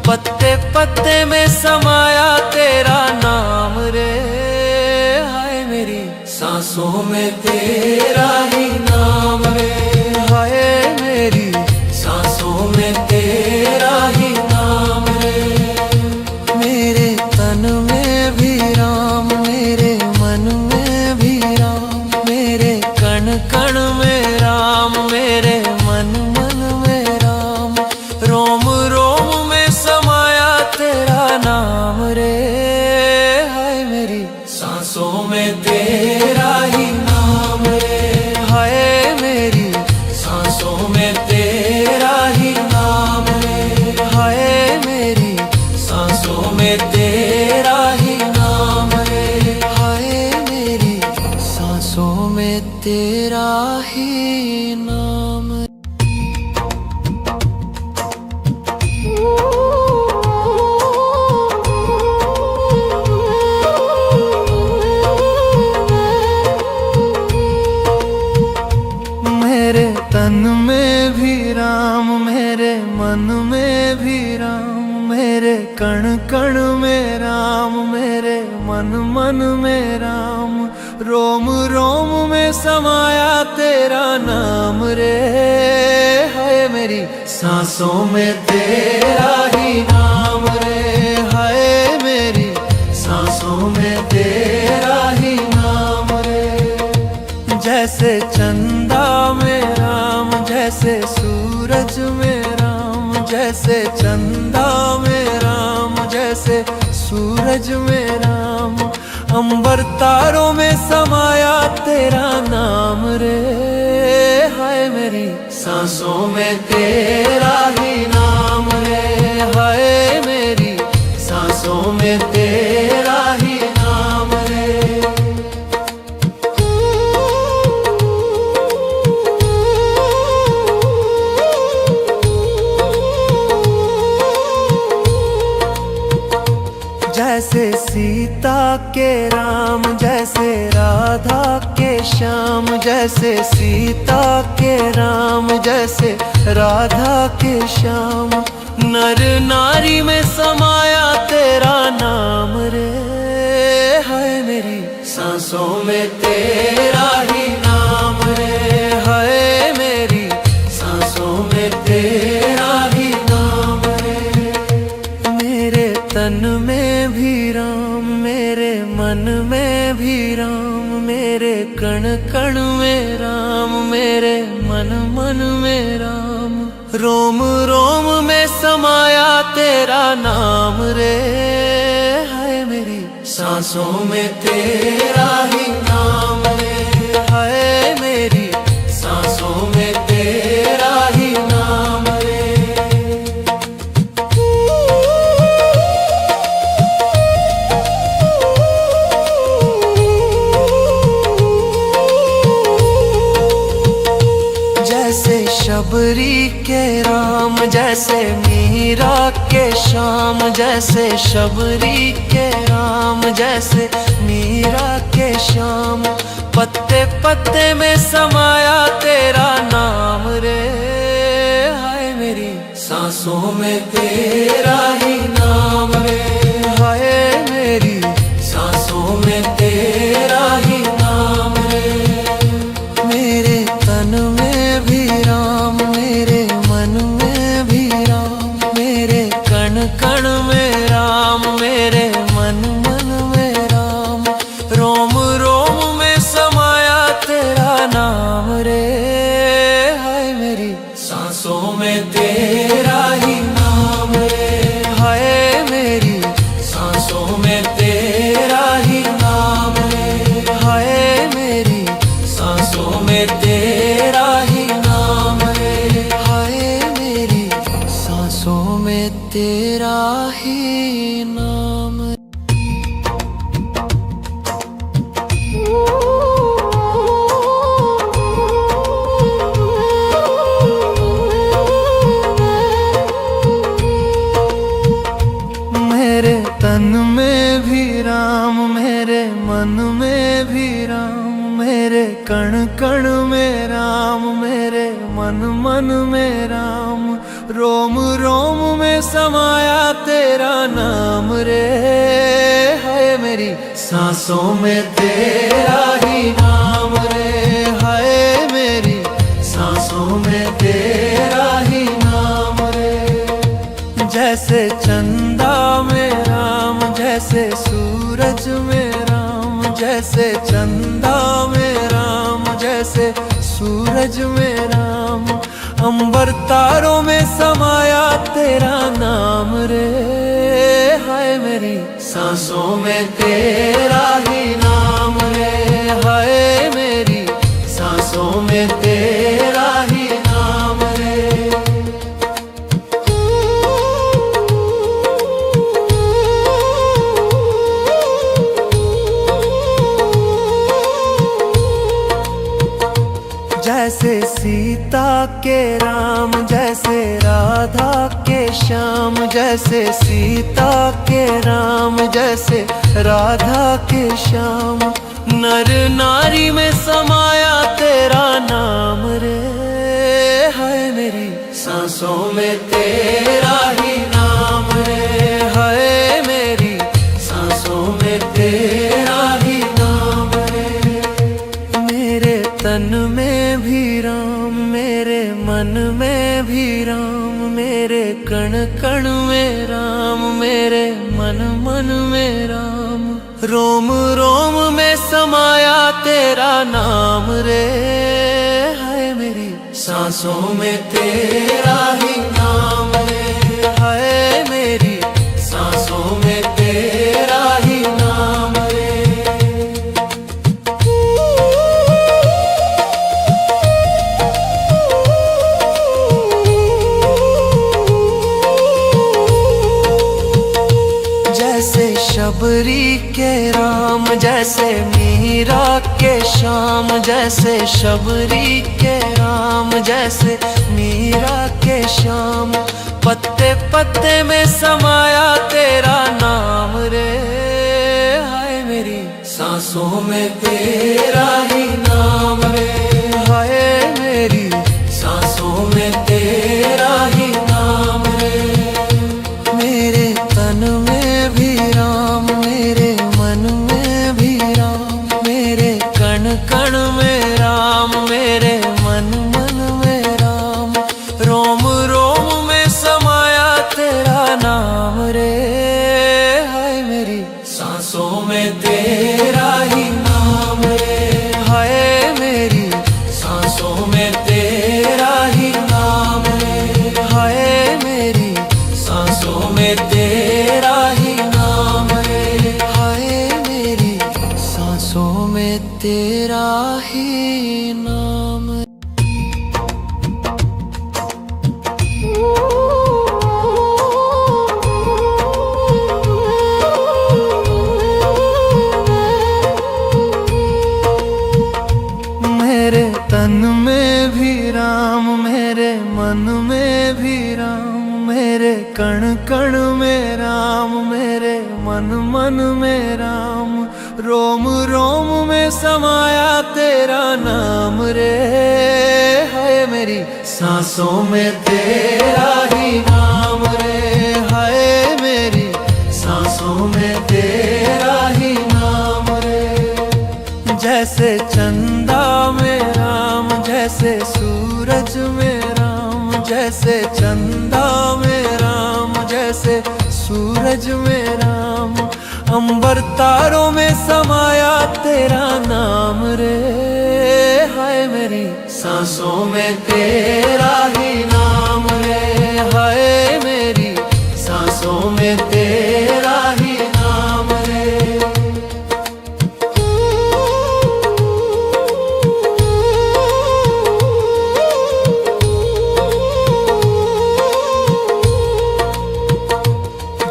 पत्ते पत्ते में समाया तेरा नाम रे। हाय मेरी सांसों में तेरा ही नाम रे, हाय मेरी सांसों में तेरा ही नाम रे। मेरे तन में भी राम, मेरे मन में भी राम, मेरे कण कण में राम, मेरे मन मन में राम, रोम रोम में समाया तेरा नाम रे। हाय मेरी सांसों में तेरा ही नाम रे, हाय मेरी सांसों में तेरा ही नाम रे, हाय मेरी सांसों में तेरा ही नाम रे, हाय मेरी सांसों में तेरा ही नाम। मेरे तन में भी राम, मेरे मन में भी राम, मेरे कण कण में राम, मेरे मन मन में राम, रोम रोम में समाया तेरा नाम रे। हाय मेरी सांसों में तेरा ही नाम रे, हाय मेरी सांसों में तेरा ही नाम रे। जैसे चंदा में राम, जैसे सूरज में राम, जैसे चंदा में राम, जैसे सूरज में राम, अंबर तारों में समाया तेरा नाम रे। हाय मेरी सांसों में तेरा ही नाम रे, हाय मेरी सांसों में तेरा ही नाम रे। जैसे सीता के राम, जैसे राधा के श्याम, जैसे सीता के राम, जैसे राधा के श्याम, नर नारी में समाया तेरा नाम रे। हाय मेरी सांसों में तेरा मन में भी राम, मेरे कण कण में राम, मेरे मन मन में राम। रोम रोम में समाया तेरा नाम रे, हाय मेरी सांसों में तेरा ही नाम रे, हाय मेरी सांसों में तेरा ही नाम रे। जैसे शबरी के राम, जैसे मीरा के श्याम, जैसे शबरी के राम, जैसे मीरा के श्याम। पत्ते पत्ते में समाया तेरा नाम रे, हाय मेरी सांसों में तेरा ही नाम रे, हाय मेरी सांसों में तेरा ही नाम रे। मेरे तन में भी राम, मेरे मन में भी राम, मेरे कण कण में राम, मेरे मन मन में राम। रोम रोम में समाया तेरा नाम रे, हाय मेरी सांसों में तेरा ही नाम रे, हाय मेरी सांसों में तेरा ही नाम रे, हाय मेरी सांसों में तेरा ही नाम रे, हाय मेरी सांसों में तेरा ही नाम। मेरे तन में भी राम, मेरे मन में भी राम, मेरे कण कण में राम, मेरे मन मन में राम। रोम रोम में समाया तेरा नाम रे, हाय मेरी सांसों में तेरा ही नाम रे, हाय मेरी सांसों में तेरा ही नाम रे। जैसे चंदा में राम, जैसे सूरज में राम, जैसे चंदा में राम, जैसे सूरज में राम। अंबर तारों में समाया तेरा नाम रे, हाय मेरी सांसों में तेरा ही नाम रे, हाय मेरी सांसों में तेरा ही नाम रे। जैसे सीता के राम, जैसे राधा के श्याम, जैसे सीता के राम, जैसे राधा के श्याम। नर नारी में समाया तेरा नाम रे, हाय मेरी सांसों में तेरा ही नाम रे, हाय मेरी सांसों में तेरा ही नाम रे। मेरे तन में भी राम, मेरे मन में भी राम, मेरे कण कण में राम, मेरे मन मन में राम। रोम रोम में समाया तेरा नाम रे, हाय मेरी सांसों में तेरा ही नाम रे, हाय मेरी सांसों में तेरा ही नाम रे। जैसे शबरी के राम, जैसे मीरा के श्याम, जैसे शबरी के राम, जैसे मीरा के श्याम। पत्ते पत्ते में समाया तेरा नाम रे, हाय मेरी सांसों में तेरा ही नाम रे, हाय मेरी सांसों में तेरा ही नाम रे। मेरे तन में भी राम, मेरे मन में भी राम, मेरे कण कण में राम, मेरे मन मन में राम। रोम रोम में समाया तेरा नाम रे, हाय मेरी सांसों में तेरा ही नाम है, हाय मेरी सांसों में तेरा ही नाम है, हाय मेरी सांसों में तेरा ही नाम है, हाय मेरी सांसों में तेरा ही नाम है। मेरे तन में भी राम, मेरे मन में भी राम, मेरे कण कण में राम, मेरे मन मन में राम, रोम रोम में समाया तेरा नाम रे, हाय मेरी सांसों में तेरा ही नाम रे, हाय मेरी सांसों में तेरा ही नाम रे। जैसे चंदा में राम, जैसे सूरज में राम, जैसे चंदा में राम, जैसे सूरज में राम, अंबर तारों में समाया तेरा नाम रे, हाय मेरी सांसों में तेरा ही नाम रे, हाय मेरी सांसों में तेरा ही नाम रे।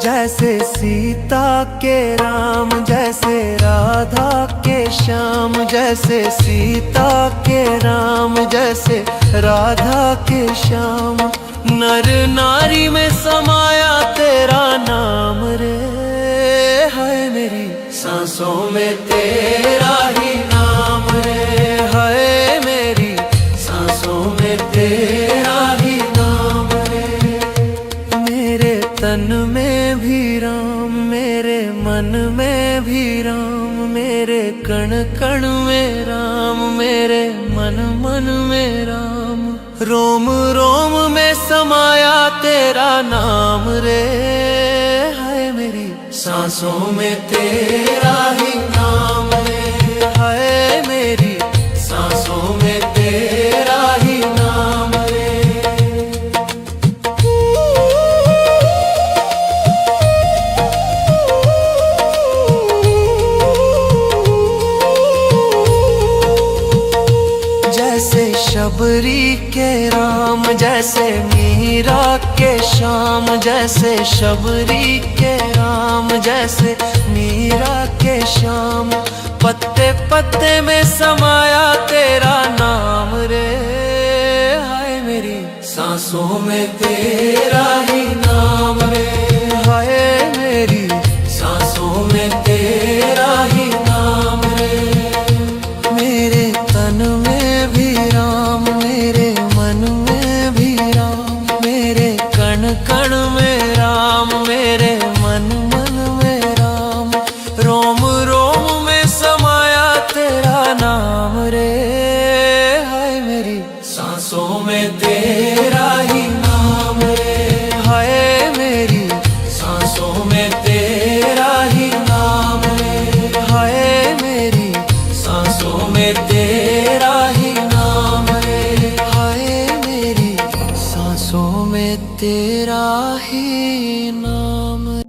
जैसे सीता के राम, जैसे राधा के श्याम, जैसे सीता के राम, जैसे राधा के श्याम, नर नारी में समाया तेरा नाम रे, हाय मेरी सांसों में तेरा ही नाम रे, हाय मेरी सांसों में तेरा ही नाम रे। मेरे तन में भी राम, मेरे मन में भी राम, मेरे कण कण में राम, मेरे मन मन में राम, रोम रोम में समाया तेरा नाम रे, हाय मेरी सांसों में तेरा ही नाम रे, हाय मेरी सांसों में तेरा ही नाम रे। जैसे शबरी के राम, जैसे मीरा के श्याम, जैसे शबरी के राम, जैसे मीरा के श्याम, पत्ते पत्ते में समाया तेरा नाम रे, हाय मेरी सांसों में तेरा ही नाम रे, हाय मेरी सांसों में तेरा ही नाम रे। मेरे तन में भी राम, मेरे मन में भी राम, मेरे कण कण में राम, मेरे मन मन में राम, रोम रोम में समाया तेरा नाम रे, हाय मेरी सांसों में तेरा ही नाम रे, हाय मेरी सांसों में तेरा ही नाम रे, हाय मेरी सांसों में तेरा ही नाम रे, हाय मेरी सांसों में तेरा ही नाम रे।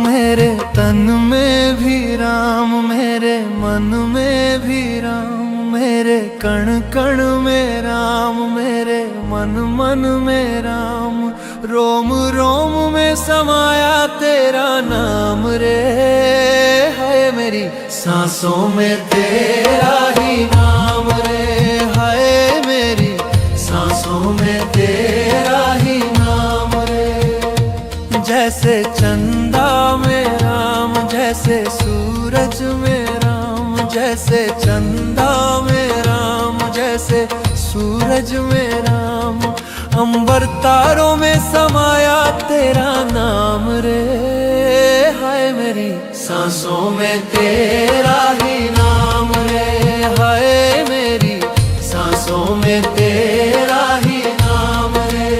मेरे तन में भी राम, मेरे मन में भी राम, मेरे कण कण में राम, मेरे मन मन में राम, रोम रोम में समाया तेरा नाम रे, हाय मेरी सांसों में तेरा ही नाम रे, हाय मेरी सांसों में तेरा ही नाम रे। जैसे चंदा में राम, जैसे सूरज में राम, जैसे चंदा में राम, जैसे सूरज में राम, अंबर तारों में समाया तेरा नाम रे, हाय मेरी सांसों में तेरा ही नाम रे, हाय मेरी सांसों में तेरा ही नाम रे।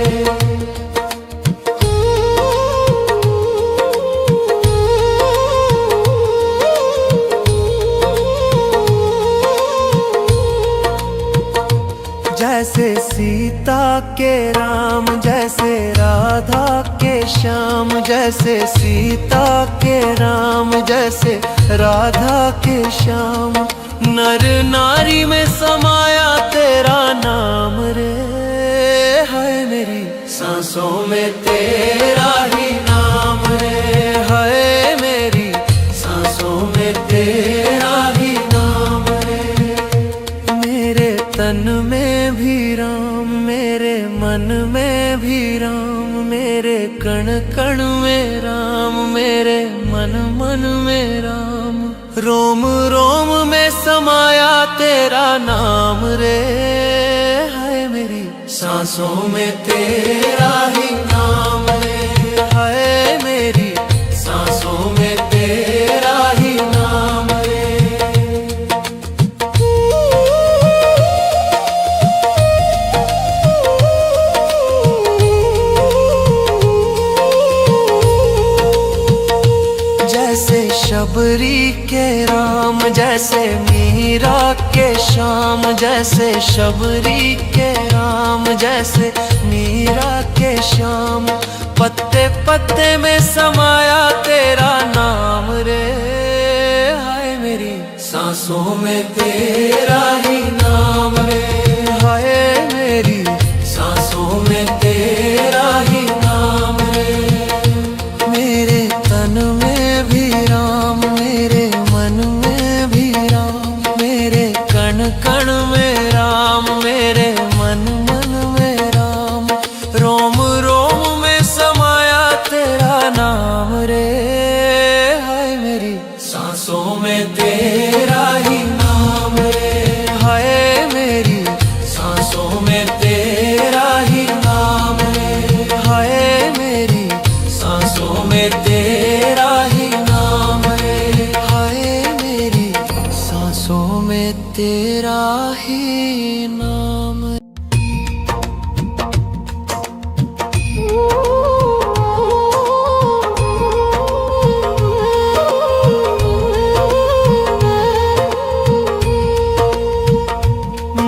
जैसे सीता के राम, जैसे राधा के श्याम, जैसे सीता के राम, जैसे राधा के श्याम, नर नारी में समाया तेरा नाम रे, हाय मेरी सांसों में तेरा ही नाम रे, हाय मेरी सांसों में तेरा ही नाम रे। मेरे तन में भी राम, मेरे मन में भी राम, मेरे कण कण में राम, मेरे मन मन में राम, रोम रोम में समाया तेरा नाम रे, हाय मेरी सांसों में तेरा ही नाम रे, हाय मेरी सांसों में तेरा ही नाम रे। जैसे शबरी के राम, जैसे मीरा के श्याम, जैसे शबरी के राम, जैसे मीरा के श्याम, पत्ते पत्ते में समाया तेरा नाम रे, हाय मेरी सांसों में तेरा ही नाम रे, हाय मेरी सांसों में तेरा ही नाम रे। मेरे तन में भी राम, मेरे मन में भी राम, मेरे कण कण में राम, मेरे मन मन में राम, रोम रोम में समाया तेरा नाम रे, हाय मेरी सांसों में तेरा ही नाम रे, हाय मेरी सांसों में तेरा ही नाम रे, हाय मेरी सांसों में तेरा ही नाम रे, हाय मेरी सांसों में तेरा ही नाम रे।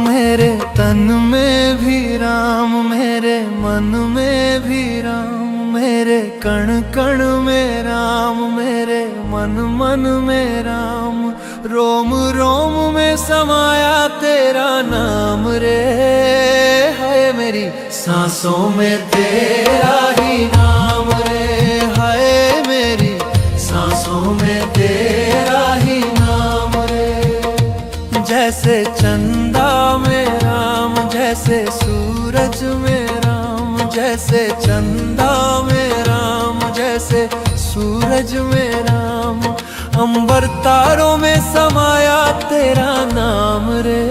मेरे तन में भी राम, मेरे मन में भी राम, मेरे कण कण में राम, मेरे मन मन में राम, रोम रोम में समाया तेरा नाम रे, हाय मेरी सांसों में तेरा ही नाम रे, हाय मेरी सांसों में तेरा ही नाम रे। जैसे चंदा में राम, जैसे सूरज में राम, जैसे चंदा में राम, जैसे सूरज में राम, अंबर तारों में समाया तेरा नाम रे,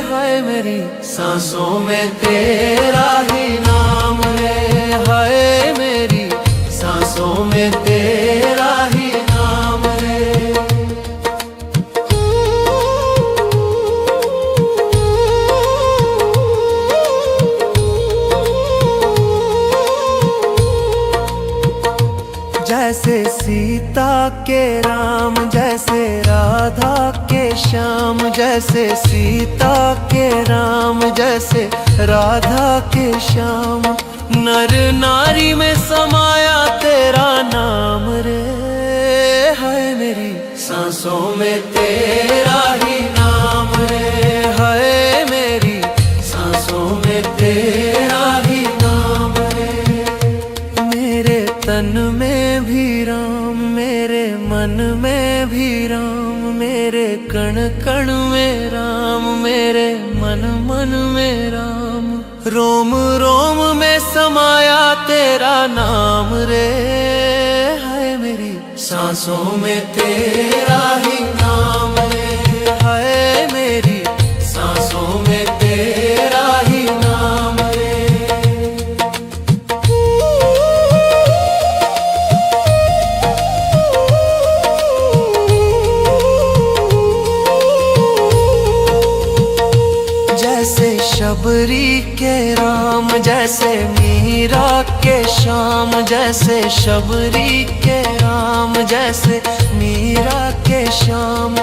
हाय मेरी सांसों में तेरा ही नाम रे, हाय मेरी सांसों में तेरा ही नाम रे। जैसे सीता के राम, जैसे राधा के श्याम, जैसे सीता के राम, जैसे राधा के श्याम, नर नारी में समाया तेरा नाम रे, हाय मेरी सांसों में तेरा ही नाम रे, हाय मेरी सांसों में तेरा ही नाम रे। मेरे तन में भी राम, मेरे मन में भी राम, मेरे कण कण में राम, मेरे मन मन में राम, रोम रोम में समाया तेरा नाम रे, हाय मेरी सांसों में तेरा ही नाम रे, हाय मेरी सांसों में तेरा ही नाम रे। जैसे शबरी के राम, जैसे मीरा के श्याम, जैसे शबरी के राम, जैसे मीरा के श्याम।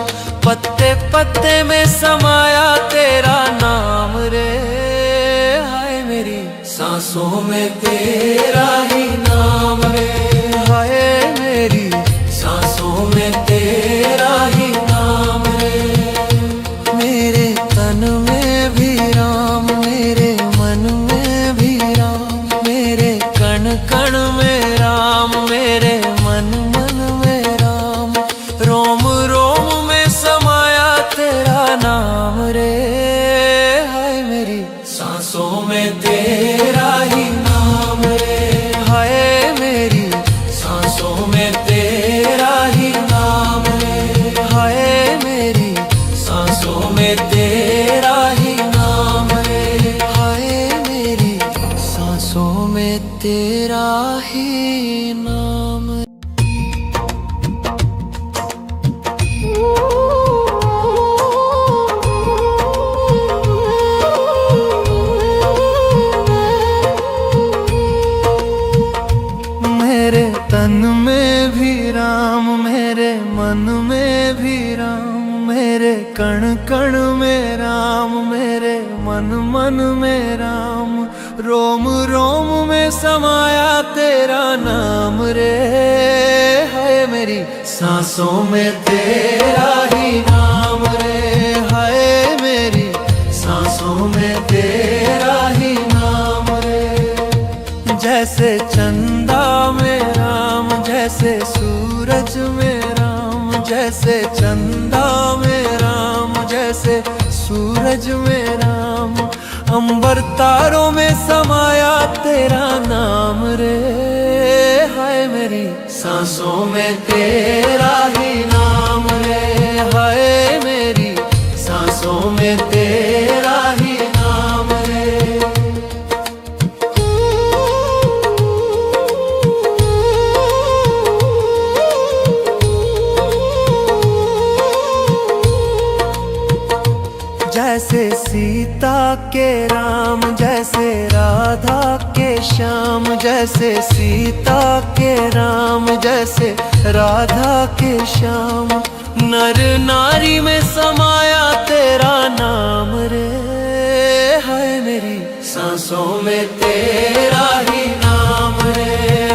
पत्ते पत्ते में समाया तेरा नाम रे, हाय मेरी सांसों में तेरा ही नाम रे, हाय मेरी सांसों में तेरा ही नाम रे। मेरे तन में भी राम, मेरे मन में भी राम, मेरे कण कण में राम, मेरे मन मन में राम। रोम रोम में समाया तेरा नाम रे, हाय मेरी सांसों में तेरा ही नाम रे, हाय मेरी सांसों में तेरा ही नाम रे, हाय मेरी सांसों में तेरा ही नाम रे, हाय मेरी सांसों में तेरा ही नाम। मेरे तन में भी राम, मेरे मन में भी राम, मेरे कण कण में राम, मेरे मन मन में राम। रोम रोम में समाया तेरा नाम रे, हाय मेरी सांसों में तेरा ही नाम रे, हाय मेरी सांसों में तेरा ही नाम रे। जैसे चंदा में राम, जैसे सूरज में राम, जैसे चंदा में राम, जैसे सूरज में राम। अंबर तारों में समाया तेरा नाम रे, हाय मेरी सांसों में तेरा ही नाम रे, हाय मेरी सांसों में तेरा ही नाम रे। जैसे सीता के राम, जैसे राधा के श्याम, जैसे सीता के राम, जैसे राधा के श्याम। नर नारी में समाया तेरा नाम रे, हाय मेरी सांसों में तेरा ही नाम रे,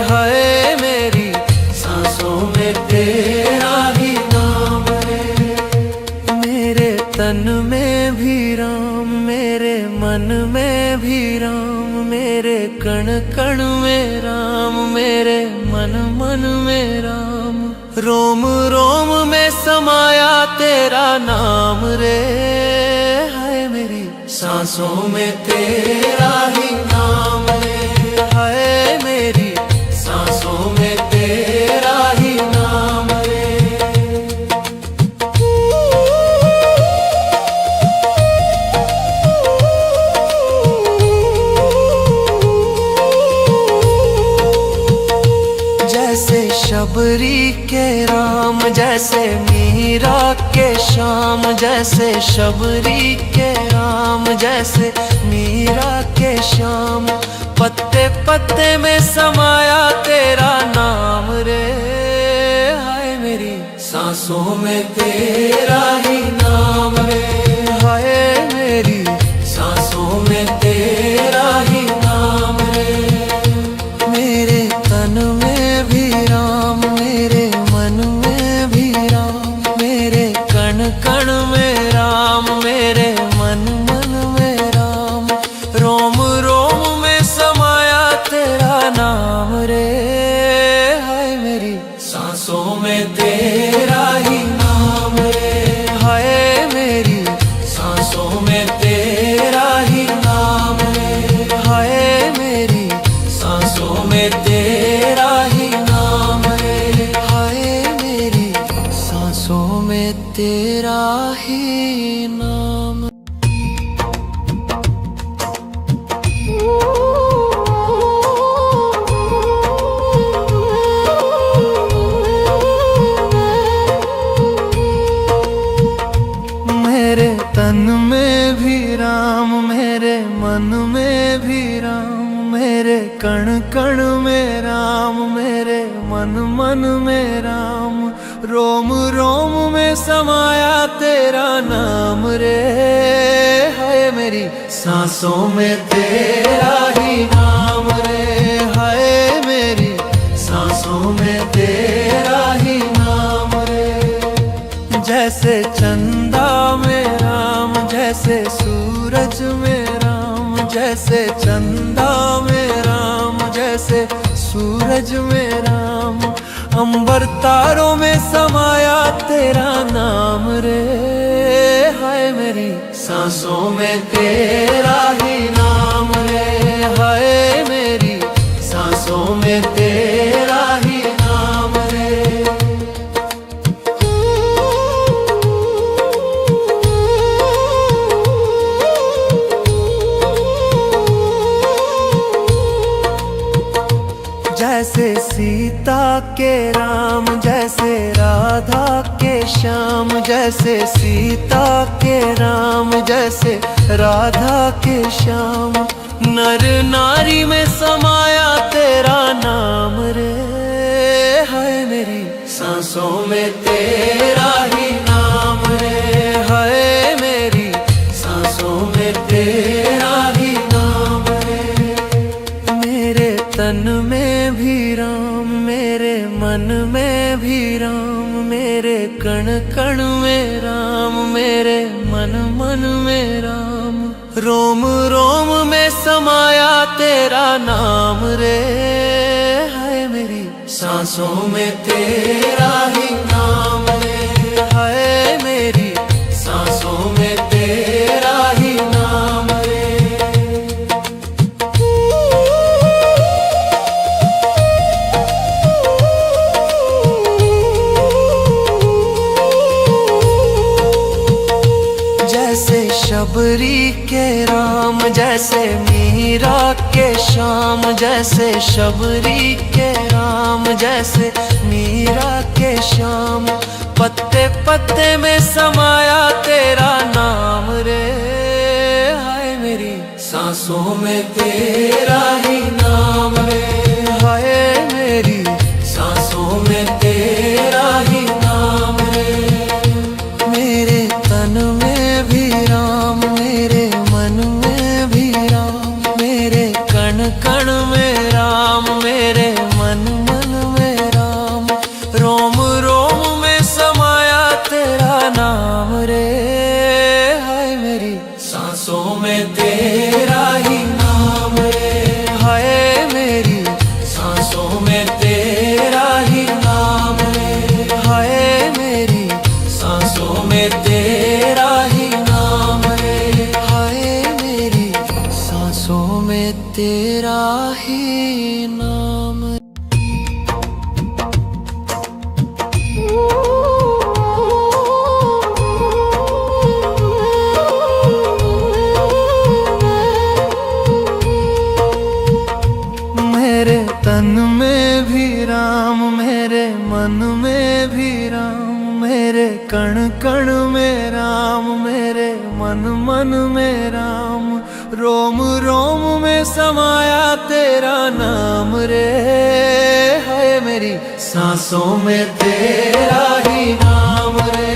हाय मेरी सांसों में तेरा ही नाम रे। मेरे तन में भी राम, मेरे मन में भी राम, मेरे कण कण में राम, मेरे मन मन में राम। रोम रोम में समाया तेरा नाम रे, हाय मेरी सांसों में तेरा ही नाम रे, हाय मेरी सांसों में तेरा ही नाम रे। जैसे शबरी के राम, जैसे मीरा के श्याम, जैसे शबरी के राम, जैसे मीरा के श्याम। पत्ते पत्ते में समाया तेरा नाम रे, हाय मेरी सांसों में तेरा ही नाम रे, हाय मेरी सांसों में तेरा ही नाम रे। मेरे तन में भी राम, मेरे मन में भी राम, मेरे कण कण में राम, मेरे मन मन में राम। रोम रोम में समाया तेरा नाम रे, हाय मेरी सांसों में तेरा ही नाम रे, हाय मेरी सांसों में तेरा ही नाम रे, हाय मेरी सांसों में तेरा ही नाम रे, हाय मेरी सांसों में तेरा ही नाम। मेरे तन में भी राम, मेरे मन में भी राम, मेरे कण कण में राम, मेरे मन मन में राम, रोम रोम में समाया तेरा नाम रे। है मेरी सांसों में तेरा ही नाम रे, है मेरी सांसों में तेरा ही नाम रे। जैसे चंदा में राम, जैसे सूरज में राम, जैसे चंदा में राम, जैसे सूरज में राम, अंबर तारों में समाया तेरा नाम रे। हाय मेरी सांसों में तेरा ही नाम रे, हाय मेरी सांसों में तेरा ही नाम रे। जैसे सीता के राम, जैसे राधा के श्याम, जैसे सीता के राम, जैसे राधा के श्याम, नर नारी में समाया तेरा नाम रे। है मेरी सांसों में तेरा ही नाम रे, है मेरी सांसों में तेरा ही नाम रे। मेरे तन में भी राम, मेरे मन में भी राम, मेरे कण कण में राम, मेरे मन मन में राम, रोम रोम में समाया तेरा नाम रे। है मेरी सांसों में तेरा ही नाम रे, है मेरी सांसों में तेरा ही नाम रे। जैसे शबरी के राम, जैसे मीरा के श्याम, जैसे शबरी के राम, जैसे मीरा के श्याम, पत्ते पत्ते में समाया तेरा नाम रे। हाय मेरी सांसों में तेरा ही नाम रे, हाय मेरी सांसों में तेरा ही नाम रे। मेरे तन में भी राम, मेरे मन में भी राम, मेरे कण कण में राम, मेरे मन मन में राम, रोम रोम में समाया तेरा नाम रे। हाय मेरी सांसों में तेरा ही नाम रे, हाय मेरी सांसों में तेरा ही नाम रे, हाय मेरी सांसों में तेरा ही नाम रे, हाय मेरी सांसों में तेरा ही नाम। मेरे तन में भी राम, मेरे मन में भी राम, मेरे कण कण में राम, मेरे मन मन में राम, रोम रोम में समाया तेरा नाम रे। है मेरी सांसों में तेरा ही नाम रे,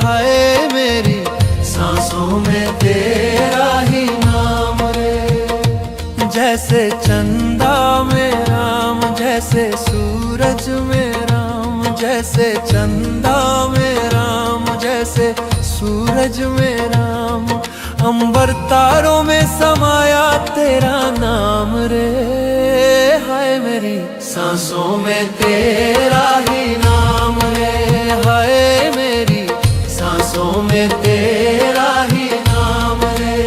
है मेरी सांसों में तेरा ही नाम रे। जैसे चंदा में राम, जैसे सूरज में राम, जैसे चंदा में राम, जैसे सूरज में राम, अंबर तारों में समाया तेरा नाम रे। हाय मेरी सांसों में तेरा ही नाम रे, हाय मेरी सांसों में तेरा ही नाम रे।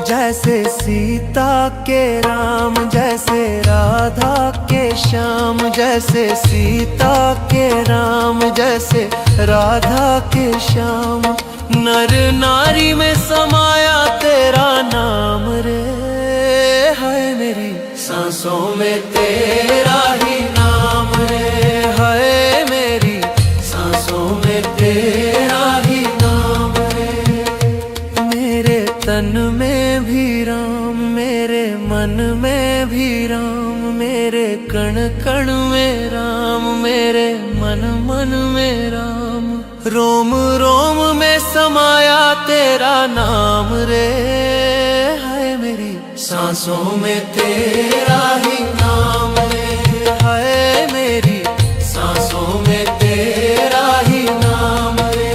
जैसे सीता के राम, जैसे राधा के श्याम, जैसे सीता के राम, जैसे राधा के श्याम, नर नारी में समाया तेरा नाम रे। सांसों में तेरा ही नाम है, हाय मेरी सांसों में तेरा ही नाम है। मेरे तन में भी राम, मेरे मन में भी राम, मेरे कण कण में राम, मेरे मन मन में राम। रोम रोम में समाया तेरा नाम रे, हाय मेरी सांसों में तेरा ही नाम रे, हाय मेरी सांसों में तेरा ही नाम रे।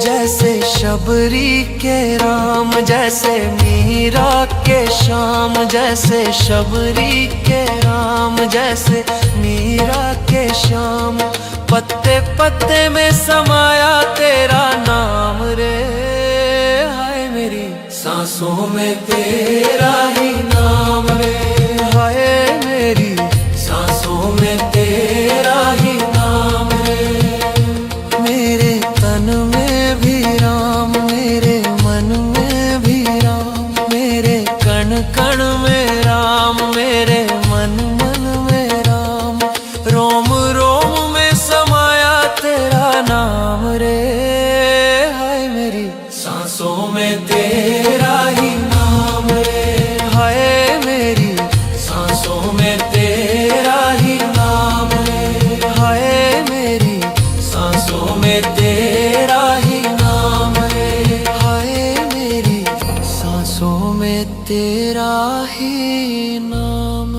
जैसे शबरी के राम, जैसे मीरा के श्याम, जैसे शबरी के राम, जैसे मीरा के श्याम। पत्ते पत्ते में समाया तेरा नाम रे, हाय मेरी सांसों में तेरा ही नाम रे, हाय मेरी सांसों में तेरा ही नाम रे। मेरे तन में भी राम, मेरे मन में भी राम, मेरे कण कण में राम, मेरे मन मन में राम। रोम रोम में समाया तेरा नाम रे, हाय मेरी सांसों में तेरा ही नाम रे, हाय मेरी सांसों में तेरा ही नाम रे, हाय मेरी सांसों में तेरा ही नाम रे, हाय मेरी सांसों में तेरा ही नाम।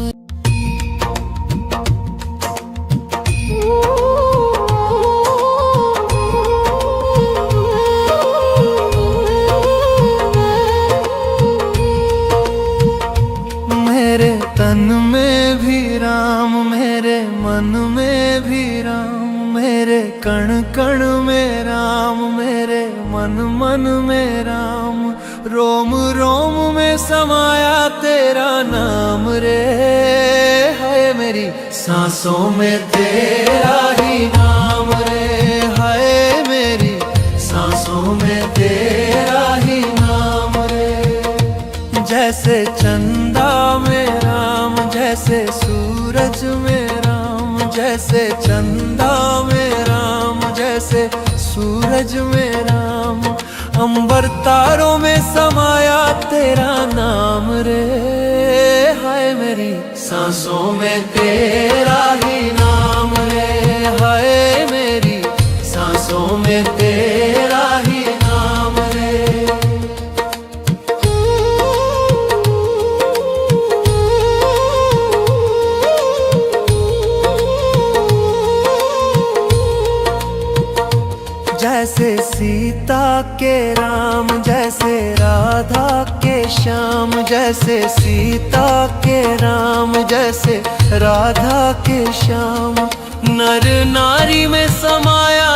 मेरे तन में भी राम, मेरे मन में भी राम, मेरे कण कण में राम, मेरे मन मन में राम। रोम रोम में समाया तेरा नाम रे, हाय मेरी सांसों में तेरा ही नाम रे, हाय मेरी सांसों में तेरा ही नाम रे। जैसे चंदा में राम, जैसे सूरज में राम, जैसे चंदा में राम, जैसे सूरज में राम। अंबर तारों में समाया तेरा नाम रे, हाय मेरी सांसों में तेरा ही नाम रे, हाय मेरी सांसों में तेरा ही नाम रे। जैसे सीता के राम, जैसे राधा के श्याम, जैसे सीता के राम, जैसे राधा के श्याम। नर नारी में समाया